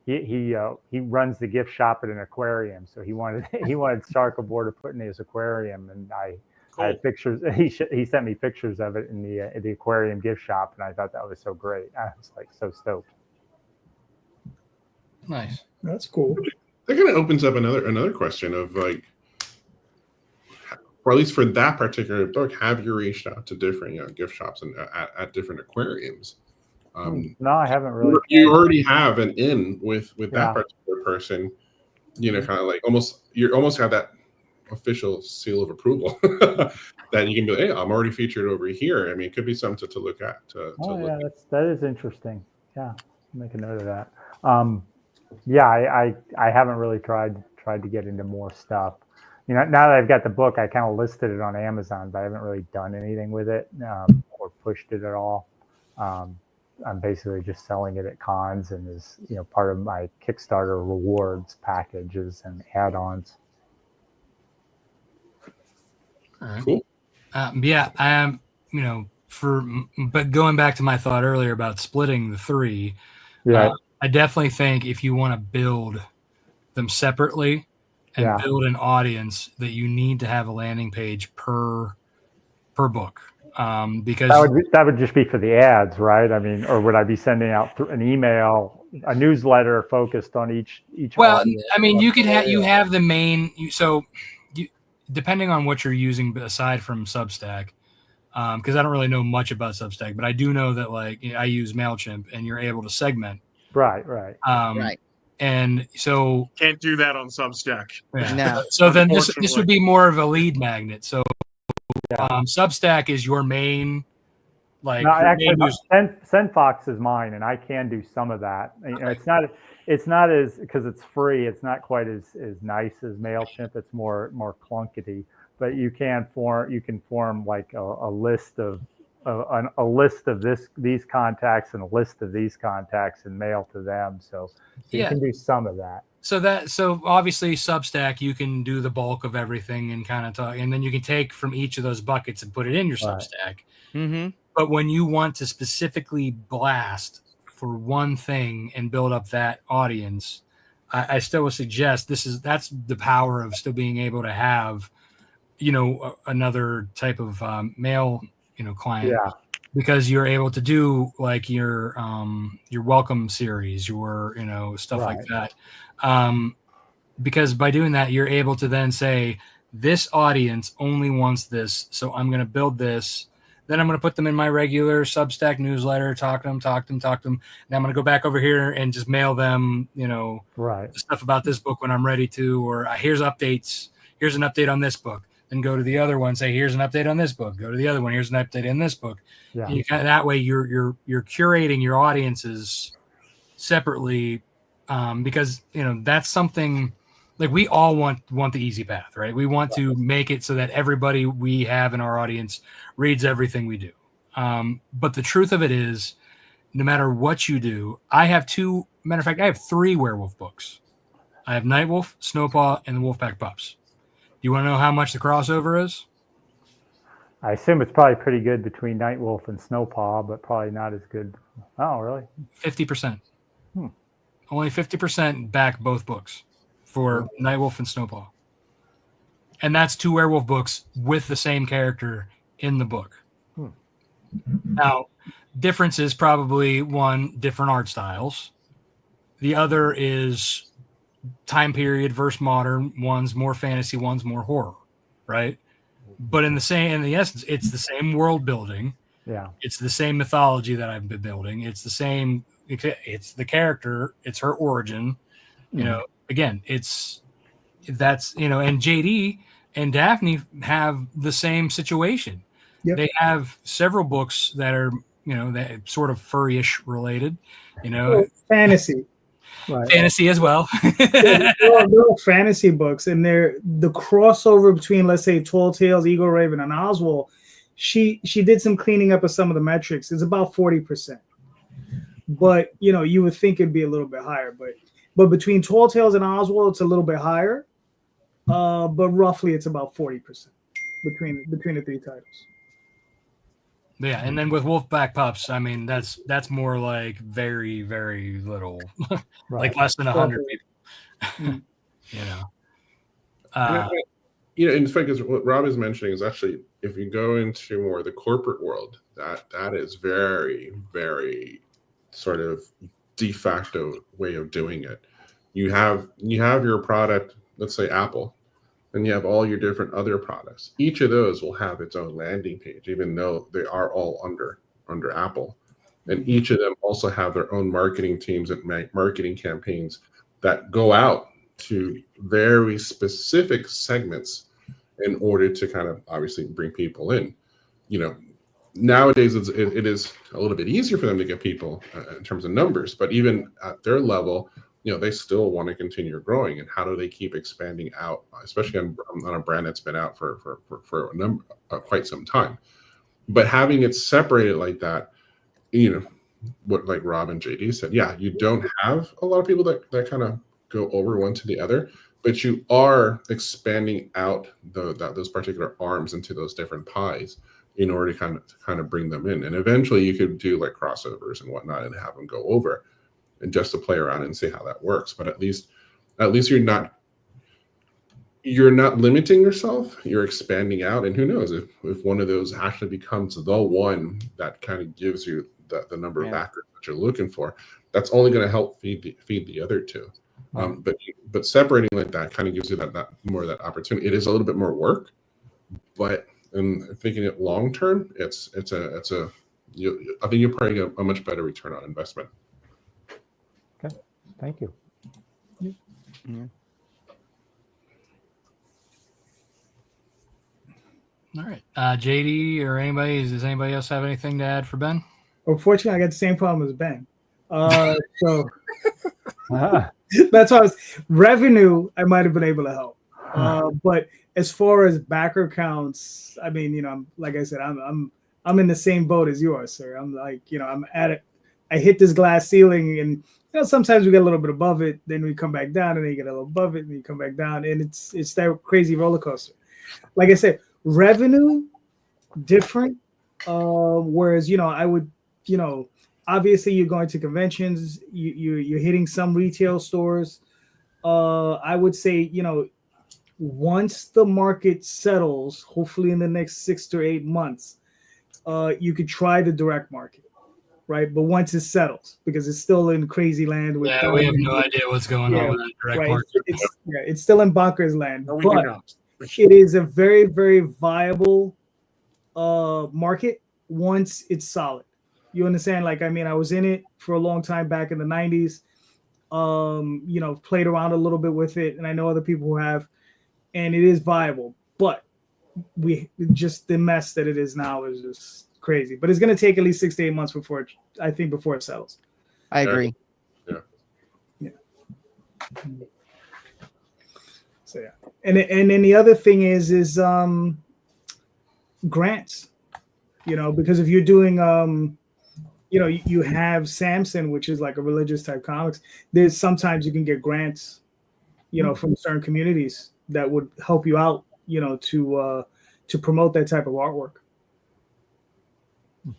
Speaker 5: he runs the gift shop at an aquarium, so he wanted Sharkabore to put in his aquarium, and I had pictures. He sent me pictures of it in the aquarium gift shop, and I thought that was so great. I was like so stoked.
Speaker 2: Nice.
Speaker 1: That's cool.
Speaker 3: That kind of opens up another question of like, or at least for that particular book, have you reached out to different gift shops and at different aquariums?
Speaker 5: No, I haven't really.
Speaker 3: You already have an in with that particular person. Kind of like you almost have that official seal of approval that you can be like, hey, I'm already featured over here. I mean, it could be something to look at.
Speaker 5: That is interesting. Yeah, I'll make a note of that. I haven't really tried to get into more stuff. Now that I've got the book, I kind of listed it on Amazon, but I haven't really done anything with it or pushed it at all. I'm basically just selling it at cons and is part of my Kickstarter rewards packages and add-ons.
Speaker 2: All right. Cool. Yeah, I am. But going back to my thought earlier about splitting the 3, I definitely think if you want to build them separately and build an audience, that you need to have a landing page per book. Because
Speaker 5: that would just be for the ads, right? I mean, or would I be sending out an email, a newsletter focused on each?
Speaker 2: Well, audience? I mean, you have the main. Depending on what you're using aside from Substack, because I don't really know much about Substack, but I do know that I use MailChimp, and you're able to segment.
Speaker 5: Right.
Speaker 2: Right. And so
Speaker 4: can't do that on Substack.
Speaker 2: Yeah. No. So then this would be more of a lead magnet. So Substack is your main.
Speaker 5: SendFox is mine, and I can do some of that. It's not as, because it's free. It's not quite as nice as MailChimp. It's more clunkety, but you can form like a list of these contacts and a list of these contacts and mail to them. So you can do some of that. So
Speaker 2: obviously Substack, you can do the bulk of everything and kind of talk, and then you can take from each of those buckets and put it in your Substack. Mm-hmm. But when you want to specifically blast for one thing and build up that audience, I still would suggest that's the power of still being able to have, another type of mail, client. Yeah. Because you're able to do like your welcome series, your stuff like that. Because by doing that, you're able to then say, this audience only wants this, so I'm going to build this. Then I'm going to put them in my regular Substack newsletter, talk to them. Now I'm going to go back over here and just mail them, stuff about this book when I'm ready to, or here's updates. Here's an update on this book. Then go to the other one, say, here's an update on this book. Go to the other one. Here's an update in this book. Yeah. And that way you're curating your audiences separately, because that's something like we all want the easy path, right? We want to make it so that everybody we have in our audience reads everything we do. But the truth of it is, no matter what you do, I have two. Matter of fact, I have 3 werewolf books. I have Nightwolf, Snowpaw, and the Wolfpack Pups. Do you want to know how much the crossover is?
Speaker 5: I assume it's probably pretty good between Nightwolf and Snowpaw, but probably not as good. Oh, really?
Speaker 2: 50%.
Speaker 5: Hmm.
Speaker 2: Only 50% back both books for Nightwolf and Snowpaw. And that's 2 werewolf books with the same character in the book.
Speaker 5: Hmm.
Speaker 2: Now, difference is probably one, different art styles. The other is time period versus modern. One's more fantasy, one's more horror, right? But in the essence, it's the same world building.
Speaker 5: Yeah.
Speaker 2: It's the same mythology that I've been building. It's the same. It's the character. It's her origin. You know, again, that's and JD and Daphne have the same situation.
Speaker 1: Yep.
Speaker 2: They have several books that are that sort of furry-ish related.
Speaker 1: Fantasy. Right.
Speaker 2: Fantasy as well.
Speaker 1: They're all fantasy books, and they're the crossover between, let's say, Tall Tales, Eagle Raven, and Oswald. She did some cleaning up of some of the metrics. It's about 40%, but you would think it'd be a little bit higher. But between Tall Tales and Oswald, it's a little bit higher. But roughly, it's about 40% between the 3 titles.
Speaker 2: Yeah, and then with Wolfpack Pups, I mean that's more like very, very little, like less than 100 people.
Speaker 3: In fact, what Rob is mentioning is actually, if you go into more the corporate world, that is very, very sort of de facto way of doing it. You have your product, let's say Apple, and you have all your different other products. Each of those will have its own landing page, even though they are all under Apple. And each of them also have their own marketing teams and marketing campaigns that go out to very specific segments in order to kind of obviously bring people in. Nowadays it is a little bit easier for them to get people in terms of numbers, but even at their level, they still want to continue growing. And how do they keep expanding out, especially on a brand that's been out for quite some time? But having it separated like that, what like Rob and JD said, yeah, you don't have a lot of people that kind of go over one to the other, but you are expanding out those particular arms into those different pies in order to kind of bring them in. And eventually you could do like crossovers and whatnot and have them go over, and just to play around and see how that works. But at least you're not limiting yourself, you're expanding out. And who knows if one of those actually becomes the one that kind of gives you the number of backers that you're looking for, that's only going to help feed the other two. But separating like that kind of gives you that more of that opportunity. It is a little bit more work, but in thinking it long term, I think you'll probably get a much better return on investment.
Speaker 5: Okay, thank you.
Speaker 6: Yeah.
Speaker 2: All right, JD or anybody? Does anybody else have anything to add for Ben?
Speaker 1: Unfortunately, I got the same problem as Ben. So that's why revenue. I might have been able to help, but as far as backer counts, I mean, like I said, I'm in the same boat as you are, sir. I'm like, I'm at it. I hit this glass ceiling, and sometimes we get a little bit above it, then we come back down, and then you get a little above it, and you come back down, and it's that crazy roller coaster. Like I said, revenue different. Whereas I would, obviously you're going to conventions, you're hitting some retail stores. I would say once the market settles, hopefully in the next 6 to 8 months, you could try the direct market. Right, but once it settles, because it's still in crazy land.
Speaker 2: We have no idea what's going on with that direct market.
Speaker 1: It's still in bonkers land,
Speaker 4: No,
Speaker 1: but it is a very, very viable market once it's solid. You understand? Like, I mean, I was in it for a long time back in the 90s. Played around a little bit with it, and I know other people who have, and it is viable. But the mess that it is now is just crazy. But it's going to take at least 6 to 8 months before it settles.
Speaker 6: I agree.
Speaker 1: Yeah. So yeah, and then the other thing is grants. Because if you're doing you know, you have Samson, which is like a religious type comics. There's sometimes you can get grants, you know, from certain communities that would help you out, you know, to promote that type of artwork.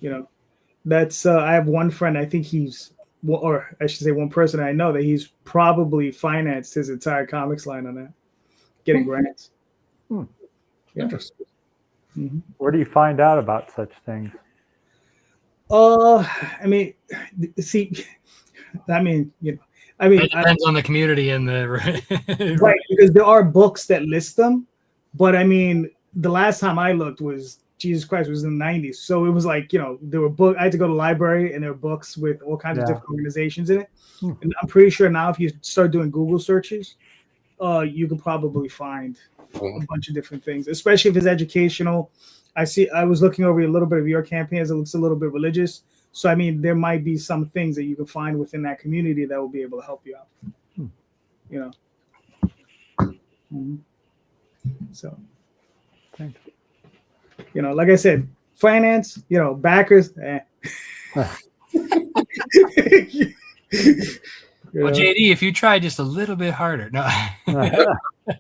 Speaker 1: You know, that's I have one friend. I think he's, or I should say, one person I know that he's probably financed his entire comics line on that, getting grants.
Speaker 5: Hmm.
Speaker 1: Yeah.
Speaker 3: Interesting.
Speaker 1: Mm-hmm.
Speaker 5: Where do you find out about such things?
Speaker 1: I mean, see, I mean, you know, I mean,
Speaker 2: It depends on the community and the
Speaker 1: right, because there are books that list them, but I mean, the last time I looked was Jesus Christ, was in the 90s. So it was like, you know, there were books. I had to go to the library, and there were books with all kinds of different organizations in it. And I'm pretty sure now, if you start doing Google searches, you can probably find a bunch of different things, especially if it's educational. I was looking over a little bit of your campaigns. It looks a little bit religious. So, I mean, there might be some things that you can find within that community that will be able to help you out. You know. Mm-hmm. So,
Speaker 5: Thanks.
Speaker 1: You know, like I said, finance, you know, backers.
Speaker 2: Well, JD, if you try just a little bit harder, no.
Speaker 1: Why?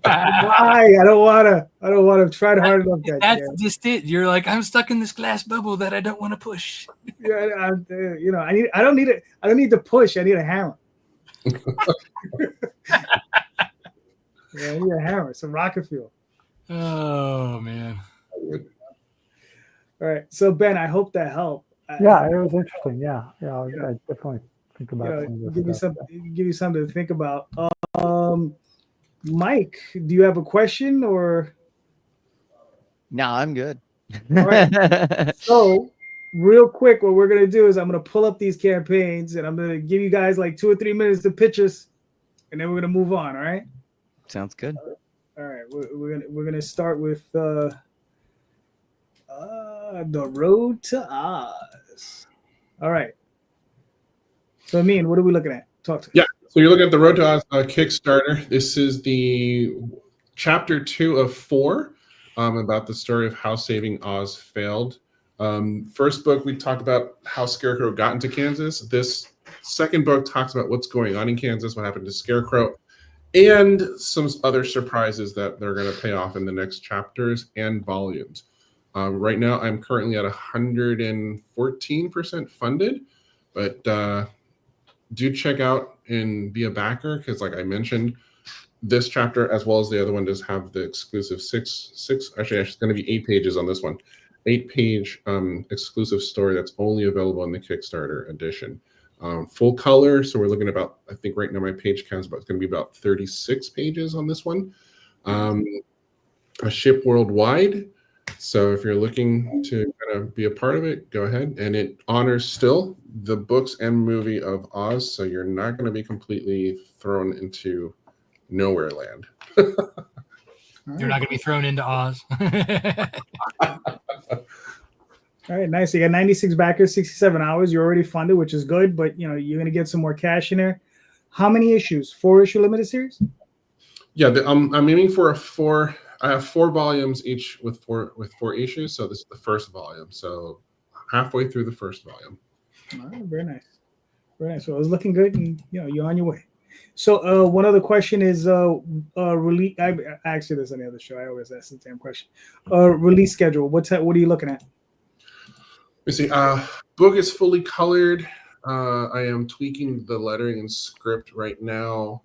Speaker 1: I don't want to try hard enough.
Speaker 2: That's just it. You're like, I'm stuck in this glass bubble that I don't want to push.
Speaker 1: Yeah, you know, I don't need to push. I need a hammer. Yeah, I need a hammer, some rocket fuel.
Speaker 2: Oh man.
Speaker 1: All right, so Ben, I hope that helped.
Speaker 5: Yeah, it was interesting. Yeah, I definitely think about some of this stuff.
Speaker 1: Give you something to think about. Mike, do you have a question or?
Speaker 6: No, I'm good.
Speaker 1: All right. So, real quick, what we're gonna do is I'm gonna pull up these campaigns and I'm gonna give you guys like 2 or 3 minutes to pitch us, and then we're gonna move on. All right.
Speaker 6: Sounds good.
Speaker 1: All right. We're gonna start with the Road to Oz. All right. So, Amin, what are we looking at? Talk to me.
Speaker 3: Yeah. So you're looking at the Road to Oz Kickstarter. This is the chapter 2 of 4 about the story of how Saving Oz failed. First book, we talked about how Scarecrow got into Kansas. This second book talks about what's going on in Kansas, what happened to Scarecrow, and some other surprises that they're going to pay off in the next chapters and volumes. Right now, I'm currently at 114% funded, but do check out and be a backer because, like I mentioned, this chapter as well as the other one does have the exclusive six. Actually, it's going to be 8 pages on this one. 8-page exclusive story that's only available in the Kickstarter edition. Full color, so we're looking at about, I think right now my page count is about, it's going to be about 36 pages on this one. A ship worldwide. So if you're looking to kind of be a part of it, go ahead. And it honors still the books and movie of Oz, so you're not going to be completely thrown into nowhere land.
Speaker 2: You're not going to be thrown into Oz.
Speaker 1: All right, nice. You got 96 backers, 67 hours. You're already funded, which is good, but you know you're going to get some more cash in there. How many issues? 4-issue limited series?
Speaker 3: Yeah, I'm aiming for a 4. I have 4 volumes each with four issues. So this is the first volume. So halfway through the first volume.
Speaker 1: All right, very nice, very nice. So it was looking good, and you know you're on your way. So one other question is release. I asked you this on the other show. I always ask the same question. Release schedule. What are you looking at?
Speaker 3: Let me see. Book is fully colored. I am tweaking the lettering and script right now.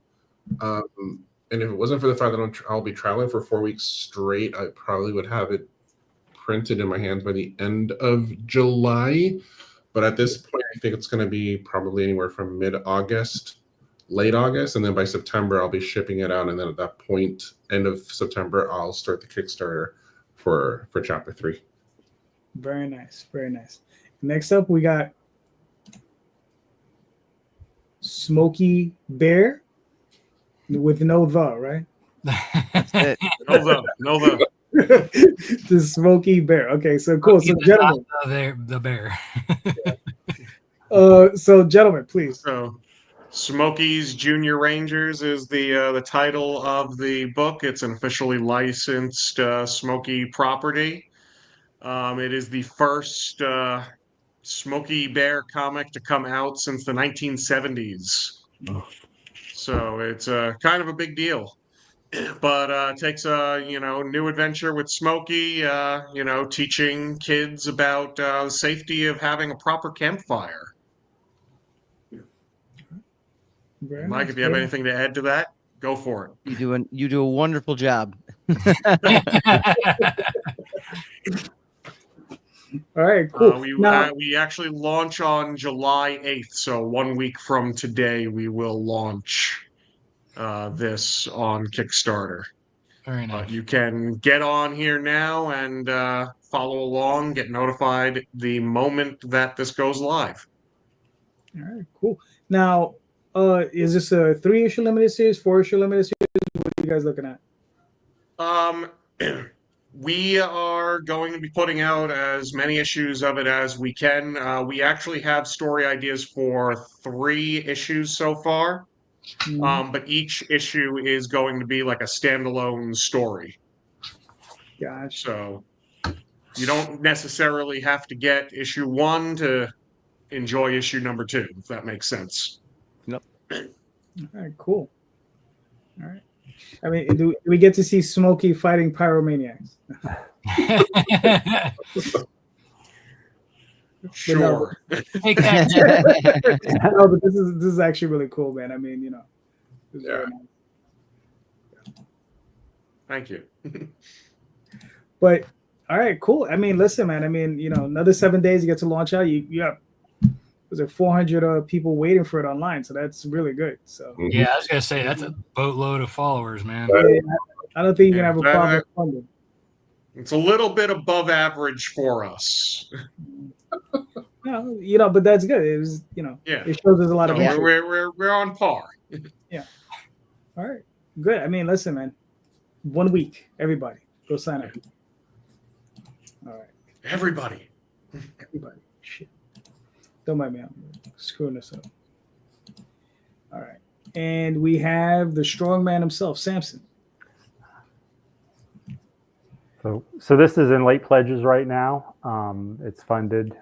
Speaker 3: And if it wasn't for the fact that I'll be traveling for 4 weeks straight, I probably would have it printed in my hands by the end of July. But at this point, I think it's going to be probably anywhere from mid-August, late August, and then by September, I'll be shipping it out. And then at that point, end of September, I'll start the Kickstarter for chapter 3.
Speaker 1: Very nice, very nice. Next up, we got Smokey Bear with no the, right?
Speaker 6: That's it.
Speaker 4: No the.
Speaker 1: The Smokey Bear. Okay, so cool. So gentlemen,
Speaker 2: the bear.
Speaker 1: so gentlemen, please.
Speaker 4: So, Smokey's Junior Rangers is the title of the book. It's an officially licensed Smokey property. It is the first Smokey Bear comic to come out since the 1970s.
Speaker 3: Oh.
Speaker 4: So it's kind of a big deal. But it takes a new adventure with Smokey, teaching kids about the safety of having a proper campfire.
Speaker 1: Very
Speaker 4: Mike,
Speaker 1: nice,
Speaker 4: if you have
Speaker 1: very
Speaker 4: anything to add to that, go for it.
Speaker 6: You do a wonderful job.
Speaker 1: All right, cool.
Speaker 4: We actually launch on July 8th, so 1 week from today we will launch this on Kickstarter.
Speaker 2: Very nice.
Speaker 4: You can get on here now and follow along, get notified the moment that this goes live.
Speaker 1: All right, cool. Now, is this a 3-issue limited series, 4-issue limited series? What are you guys looking at?
Speaker 4: We are going to be putting out as many issues of it as we can. We actually have story ideas for 3 issues so far, but each issue is going to be like a standalone story.
Speaker 1: Gosh.
Speaker 4: So you don't necessarily have to get issue 1 to enjoy issue number 2, if that makes sense.
Speaker 6: Yep.
Speaker 1: All right, cool. All right. I mean, do we get to see Smokey fighting pyromaniacs?
Speaker 4: Sure.
Speaker 2: Take that.
Speaker 1: No, but this is actually really cool, man. I mean, this is very nice.
Speaker 4: Thank you.
Speaker 1: But all right, cool. I mean, listen, man. I mean, another 7 days you get to launch out. You got was there 400 people waiting for it online, so that's really good. So
Speaker 2: Yeah, I was gonna say that's a boatload of followers, man.
Speaker 1: I don't think you can have a problem funding.
Speaker 4: It's a little bit above average for us.
Speaker 1: No, but that's good. It was, it shows there's a lot of interest.
Speaker 4: We're on par.
Speaker 1: Yeah. All right. Good. I mean, listen, man. 1 week, everybody, go sign up. All right.
Speaker 4: Everybody.
Speaker 1: Shit. Don't mind me. I'm screwing this up. All right. And we have the strong man himself, Samson.
Speaker 5: So this is in late pledges right now. It's funded.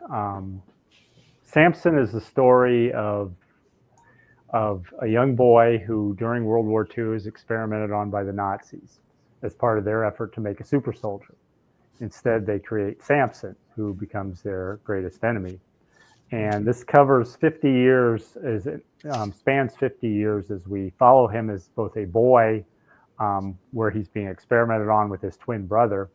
Speaker 5: Samson is the story of a young boy who during World War II is experimented on by the Nazis as part of their effort to make a super soldier. Instead, they create Samson, who becomes their greatest enemy. And this covers 50 years, spans 50 years as we follow him as both a boy where he's being experimented on with his twin brother,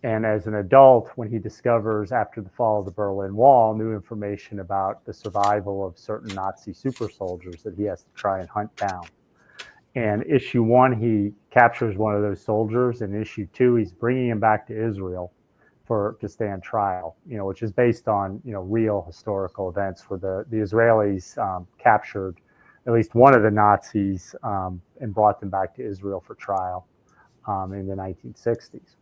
Speaker 5: and as an adult when he discovers after the fall of the Berlin Wall new information about the survival of certain Nazi super soldiers that he has to try and hunt down. And issue 1, he captures one of those soldiers. In issue 2, he's bringing him back to Israel to stand trial, which is based on, real historical events where the Israelis captured at least one of the Nazis and brought them back to Israel for trial in the 1960s.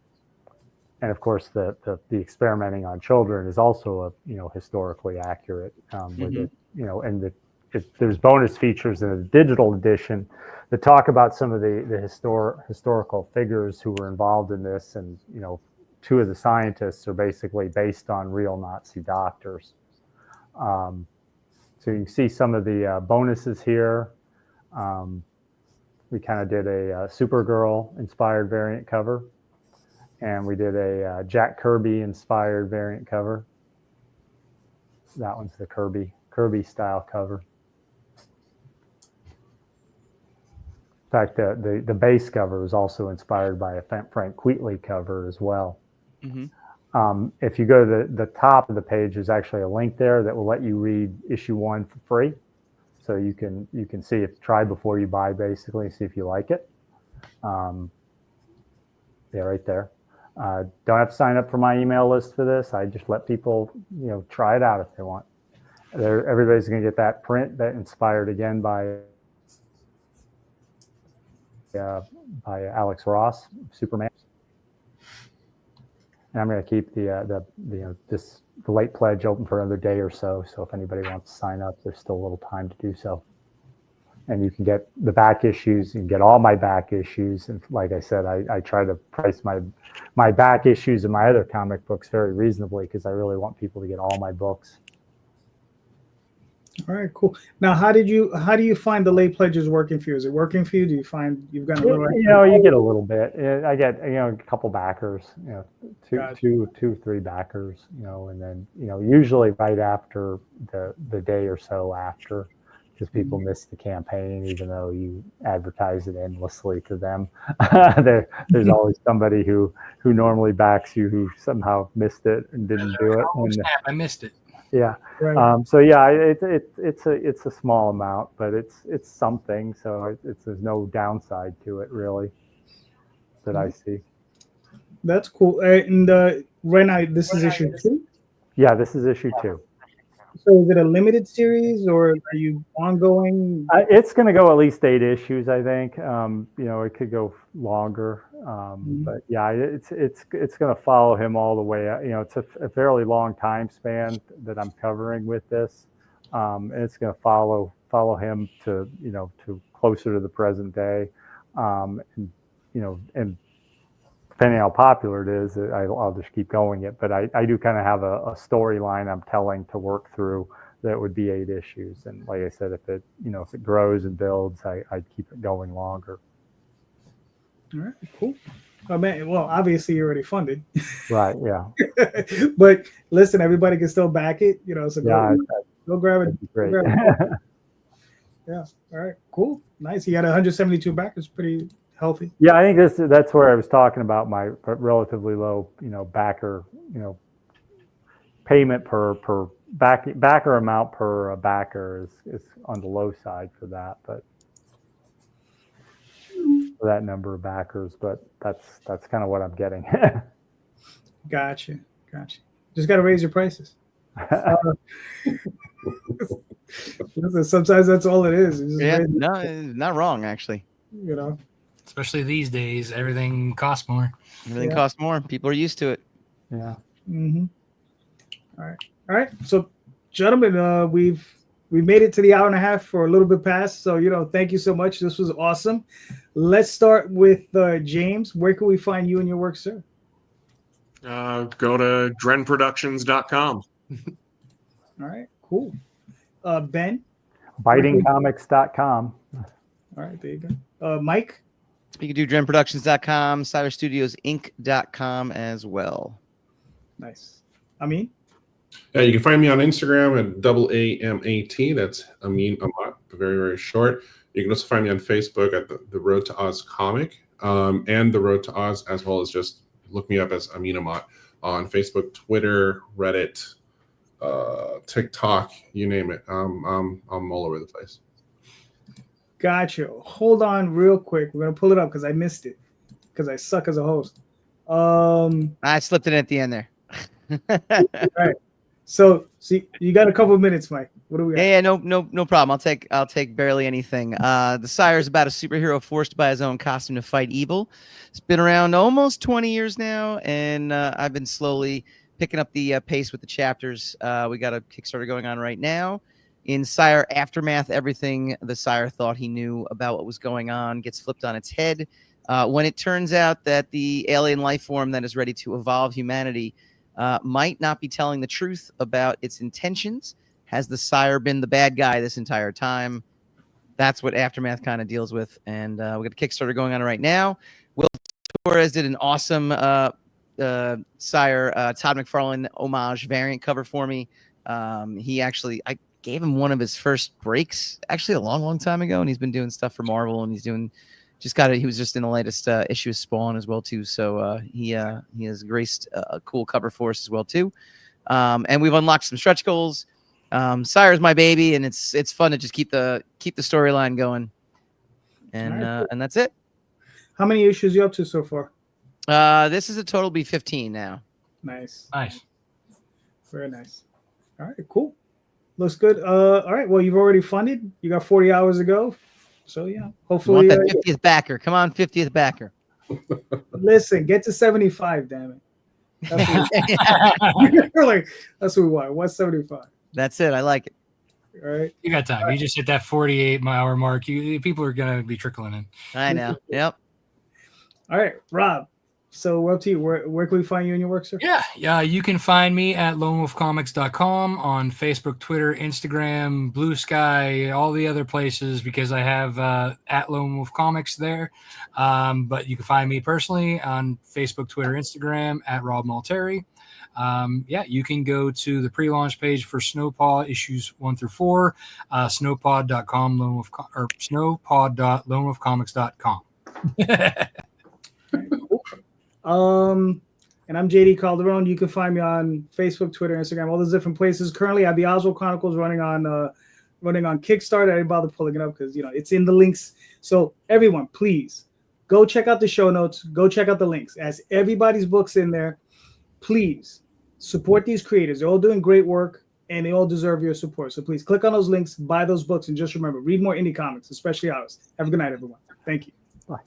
Speaker 5: And of course, the experimenting on children is also historically accurate. There's bonus features in the digital edition that talk about some of the historical figures who were involved in this, and 2 of the scientists are basically based on real Nazi doctors. So you can see some of the bonuses here. We kind of did a Supergirl inspired variant cover, and we did a Jack Kirby inspired variant cover. That one's the Kirby style cover. In fact, the base cover is also inspired by a Frank Wheatley cover as well. Mm-hmm. If you go to the top of the page, there's actually a link there that will let you read issue 1 for free. So you can see try before you buy, basically, see if you like it. Yeah, right there. Don't have to sign up for my email list for this. I just let people, try it out if they want. Everybody's going to get that print that inspired again by Alex Ross, Superman. And I'm going to keep the late pledge open for another day or so. So if anybody wants to sign up, there's still a little time to do so. and you can get the back issues. You can get all my back issues. And like I said, I try to price my back issues and my other comic books very reasonably because I really want people to get all my books.
Speaker 1: All right, cool. Now, how do you find the lay pledges working for you? Is it working for you? Do you find you've got a little?
Speaker 5: You get a little bit. I get a couple backers. Two, three backers. And then usually right after the day or so after, because people miss the campaign, even though you advertise it endlessly to them. There's always somebody who normally backs you who somehow missed it and didn't do it.
Speaker 2: Oh, snap, I missed it.
Speaker 5: Yeah.
Speaker 1: Right.
Speaker 5: So yeah, it's a small amount, but it's something. So there's no downside to it really that I see.
Speaker 1: That's cool. And right now, this is issue 2.
Speaker 5: Yeah, this is issue 2.
Speaker 1: So is it a limited series or are you ongoing?
Speaker 5: It's going to go at least 8 issues, I think. It could go longer, but yeah, it's going to follow him all the way. It's a fairly long time span that I'm covering with this, and it's going to follow him to closer to the present day, and depending how popular it is, I'll just keep going it. But I do kind of have a storyline I'm telling to work through that would be 8 issues. And like I said, if it grows and builds, I'd keep it going longer.
Speaker 1: All right, cool. Oh, man, well, obviously you're already funded.
Speaker 5: Right, yeah.
Speaker 1: But listen, everybody can still back it, so go grab it.
Speaker 5: Great.
Speaker 1: Go grab it. Yeah, all right, cool. Nice. You got 172 backers, pretty healthy.
Speaker 5: Yeah, I think that's where I was talking about my relatively low, backer, payment per backer amount per backer is on the low side for that, but for that number of backers, but that's kind of what I'm getting.
Speaker 1: Gotcha. Just got to raise your prices. Listen, sometimes that's all it is.
Speaker 6: Yeah, no, not wrong actually.
Speaker 2: Especially these days, everything costs more.
Speaker 6: Everything costs more. People are used to it.
Speaker 5: Yeah.
Speaker 1: Mm-hmm. All right. So, gentlemen, we've made it to the hour and a half for a little bit past. So, thank you so much. This was awesome. Let's start with James. Where can we find you and your work, sir?
Speaker 4: Go to drenproductions.com.
Speaker 1: All right. Cool. Ben?
Speaker 5: Bitingcomics.com.
Speaker 1: All right. There you go. Mike?
Speaker 6: You can do drenproductions.com, cyberstudiosinc.com as well.
Speaker 1: Nice. Amin?
Speaker 3: Yeah, you can find me on Instagram at AAMAT. That's Amin Amat, very, very short. You can also find me on Facebook at the Road to Oz comic and the Road to Oz, as well as just look me up as Amin Amat on Facebook, Twitter, Reddit, TikTok, you name it. I'm all over the place.
Speaker 1: Gotcha. Hold on real quick. We're going to pull it up because I missed it because I suck as a host.
Speaker 6: I slipped it at the end there.
Speaker 1: All right. So you got a couple of minutes, Mike. What do we got?
Speaker 6: Yeah, no problem. I'll take barely anything. The Sire is about a superhero forced by his own costume to fight evil. It's been around almost 20 years now, and I've been slowly picking up the pace with the chapters. We got a Kickstarter going on right now. In Sire Aftermath, everything the Sire thought he knew about what was going on gets flipped on its head when it turns out that the alien life form that is ready to evolve humanity might not be telling the truth about its intentions. Has the Sire been the bad guy this entire time? That's what Aftermath kind of deals with. And we got a Kickstarter going on right now. Will Torres did an awesome Sire Todd McFarlane homage variant cover for me. I gave him one of his first breaks actually a long time ago, and he's been doing stuff for Marvel, and he was just in the latest issue of Spawn as well too. So he has graced a cool cover for us as well too. And we've unlocked some stretch goals. Sire's my baby, and it's fun to just keep the storyline going. And
Speaker 1: right.
Speaker 6: And that's it.
Speaker 1: How many issues you up to so far?
Speaker 6: This is a total be 15 now.
Speaker 1: Nice. Very nice. All right, cool. Looks good. All right. Well, you've already funded. You got 40 hours to go. So yeah, hopefully.
Speaker 6: You want that 50th backer. Come on, 50th backer.
Speaker 1: Listen, get to 75. Damn it. That's what we want. 175.
Speaker 6: That's it. I like it.
Speaker 1: All right.
Speaker 2: You got time. You just hit that 48-hour mark. People are gonna be trickling in.
Speaker 6: I know. Yep.
Speaker 1: All right, Rob. So we're up to you. Where can we find you in your work, sir?
Speaker 2: Yeah. You can find me at lonewolfcomics.com on Facebook, Twitter, Instagram, Blue Sky, all the other places because I have at Lone Wolf Comics there. But you can find me personally on Facebook, Twitter, Instagram at Rob Multari. You can go to the pre-launch page for Snowpaw issues 1 through 4, snowpod.com, or snowpod.lonewolfcomics.com.
Speaker 1: And I'm JD Calderon. You can find me on Facebook, Twitter, Instagram, all those different places. Currently, I have the Oswald Chronicles running on Kickstarter. I didn't bother pulling it up because it's in the links. So everyone, please go check out the show notes. Go check out the links. As everybody's books in there, please support these creators. They're all doing great work, and they all deserve your support. So please click on those links, buy those books, and just remember, read more indie comics, especially ours. Have a good night, everyone. Thank you.
Speaker 5: Bye.